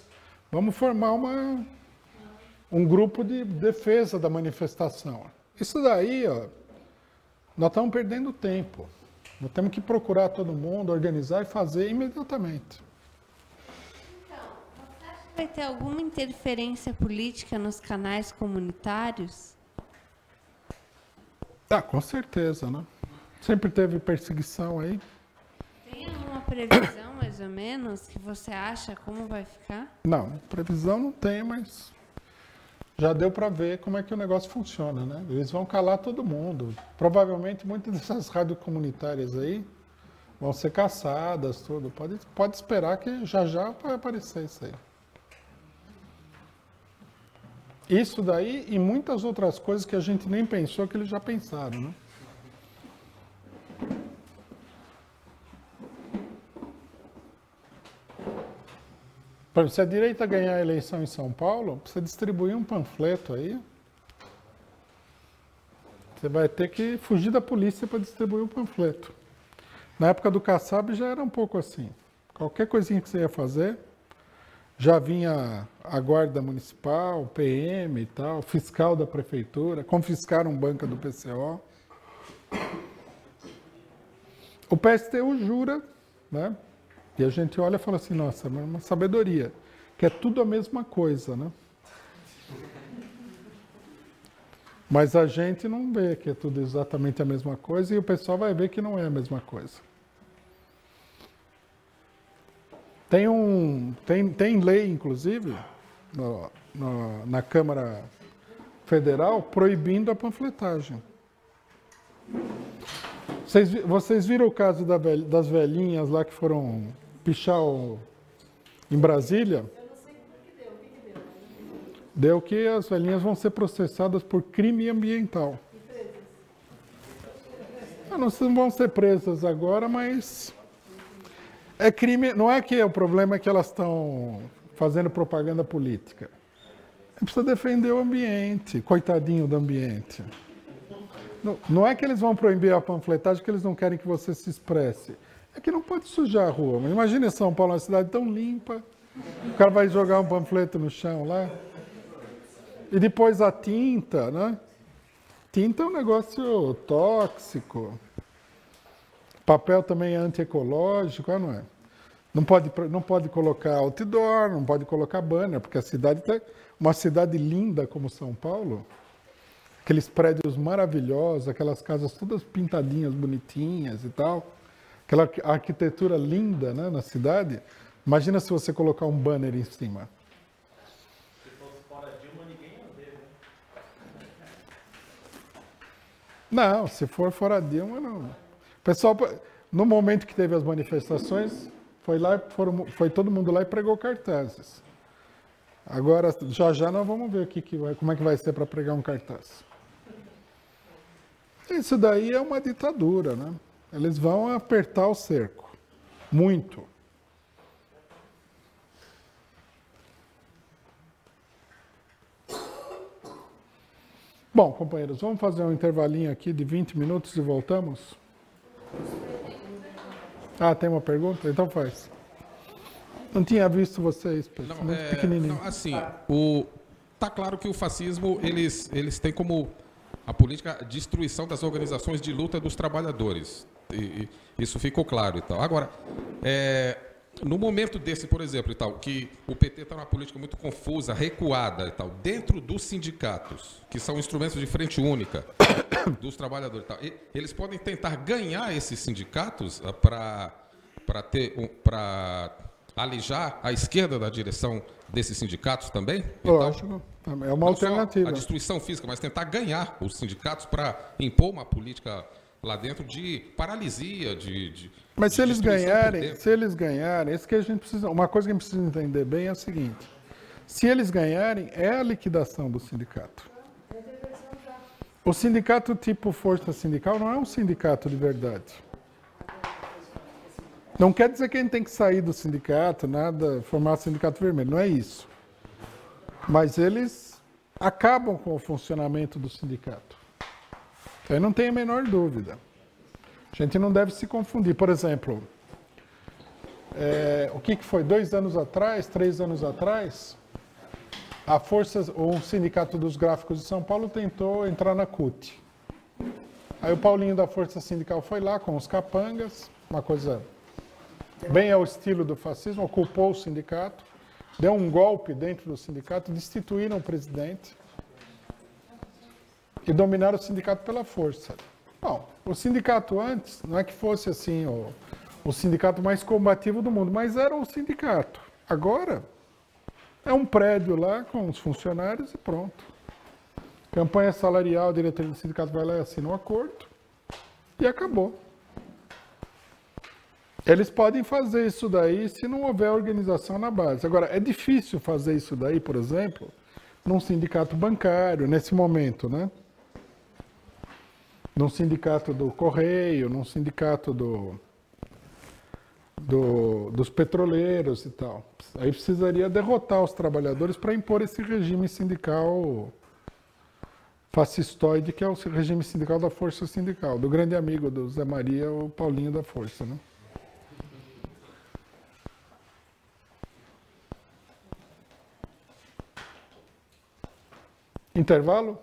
Speaker 1: vamos formar um grupo de defesa da manifestação. Isso daí, nós estamos perdendo tempo. Nós temos que procurar todo mundo, organizar e fazer imediatamente.
Speaker 11: Então, você acha que vai ter alguma interferência política nos canais comunitários?
Speaker 1: Ah, com certeza, né? Sempre teve perseguição aí.
Speaker 11: Tem alguma previsão, mais ou menos, que você acha como vai ficar?
Speaker 1: Não, previsão não tem, mas já deu para ver como é que o negócio funciona, né? Eles vão calar todo mundo. Provavelmente muitas dessas rádios comunitárias aí vão ser caçadas, tudo. Pode esperar que já vai aparecer isso aí. Isso daí e muitas outras coisas que a gente nem pensou que eles já pensaram, né? Para se a direita ganhar a eleição em São Paulo, precisa distribuir um panfleto aí. Você vai ter que fugir da polícia para distribuir o panfleto. Na época do Kassab já era um pouco assim. Qualquer coisinha que você ia fazer, já vinha a guarda municipal, PM e tal, fiscal da prefeitura, confiscaram banca do PCO. O PSTU jura, né? E a gente olha e fala assim, nossa, é uma sabedoria, que é tudo a mesma coisa, né? Mas a gente não vê que é tudo exatamente a mesma coisa e o pessoal vai ver que não é a mesma coisa. Tem lei, inclusive, na Câmara Federal, proibindo a panfletagem. Vocês viram o caso das velhinhas lá que foram pichar em Brasília? Eu não sei o que deu. O que deu? Deu que as velhinhas vão ser processadas por crime ambiental. E presas? Não vão ser presas agora, mas é crime. Não é que o problema é que elas estão fazendo propaganda política. Precisa defender o ambiente, coitadinho do ambiente. Não é que eles vão proibir a panfletagem que eles não querem que você se expresse. É que não pode sujar a rua. Mas imagine São Paulo, uma cidade tão limpa. O cara vai jogar um panfleto no chão lá. E depois a tinta, né? Tinta é um negócio tóxico. Papel também é antiecológico, não é? Não pode colocar outdoor, não pode colocar banner, porque a cidade tem uma cidade linda como São Paulo. Aqueles prédios maravilhosos, aquelas casas todas pintadinhas, bonitinhas e tal. Aquela arquitetura linda, né, na cidade. Imagina se você colocar um banner em cima.
Speaker 12: Se fosse fora Dilma, ninguém ia ver, né?
Speaker 1: Não, se for fora Dilma, não. O pessoal, no momento que teve as manifestações, foi todo mundo lá e pregou cartazes. Agora, já nós vamos ver como é que vai ser para pregar um cartaz. Isso daí é uma ditadura, né? Eles vão apertar o cerco. Muito. Bom, companheiros, vamos fazer um intervalinho aqui de 20 minutos e voltamos? Ah, tem uma pergunta? Então faz. Não tinha visto vocês, muito pequenininho.
Speaker 13: Não, assim, tá claro que o fascismo, eles têm como a política a destruição das organizações de luta dos trabalhadores. E isso ficou claro e tal. Agora, no momento desse, por exemplo, e tal, que o PT está numa política muito confusa, recuada e tal, dentro dos sindicatos, que são instrumentos de frente única dos trabalhadores e tal, eles podem tentar ganhar esses sindicatos para alijar a esquerda da direção desses sindicatos também?
Speaker 1: Lógico, é uma alternativa.
Speaker 13: A destruição física, mas tentar ganhar os sindicatos para impor uma política lá dentro de paralisia,
Speaker 1: mas se eles ganharem, isso que a gente precisa, uma coisa que a gente precisa entender bem é a seguinte: se eles ganharem, é a liquidação do sindicato. O sindicato tipo força sindical não é um sindicato de verdade. Não quer dizer que a gente tem que sair do sindicato, nada, formar sindicato vermelho, não é isso. Mas eles acabam com o funcionamento do sindicato. Então, não tem a menor dúvida. A gente não deve se confundir. Por exemplo, o que foi? 2 anos atrás, 3 anos atrás, o Sindicato dos Gráficos de São Paulo tentou entrar na CUT. Aí o Paulinho da Força Sindical foi lá com os capangas, uma coisa bem ao estilo do fascismo, ocupou o sindicato, deu um golpe dentro do sindicato, destituíram o presidente e dominaram o sindicato pela força. Bom, o sindicato antes não é que fosse assim o sindicato mais combativo do mundo, mas era o sindicato. Agora é um prédio lá com os funcionários e pronto. Campanha salarial, a diretoria do sindicato vai lá e assina um acordo e acabou. Eles podem fazer isso daí se não houver organização na base. Agora, é difícil fazer isso daí, por exemplo, num sindicato bancário, nesse momento, né? Num sindicato do Correio, num sindicato dos petroleiros e tal. Aí precisaria derrotar os trabalhadores para impor esse regime sindical fascistoide, que é o regime sindical da Força Sindical, do grande amigo do Zé Maria, o Paulinho da Força, né? Intervalo?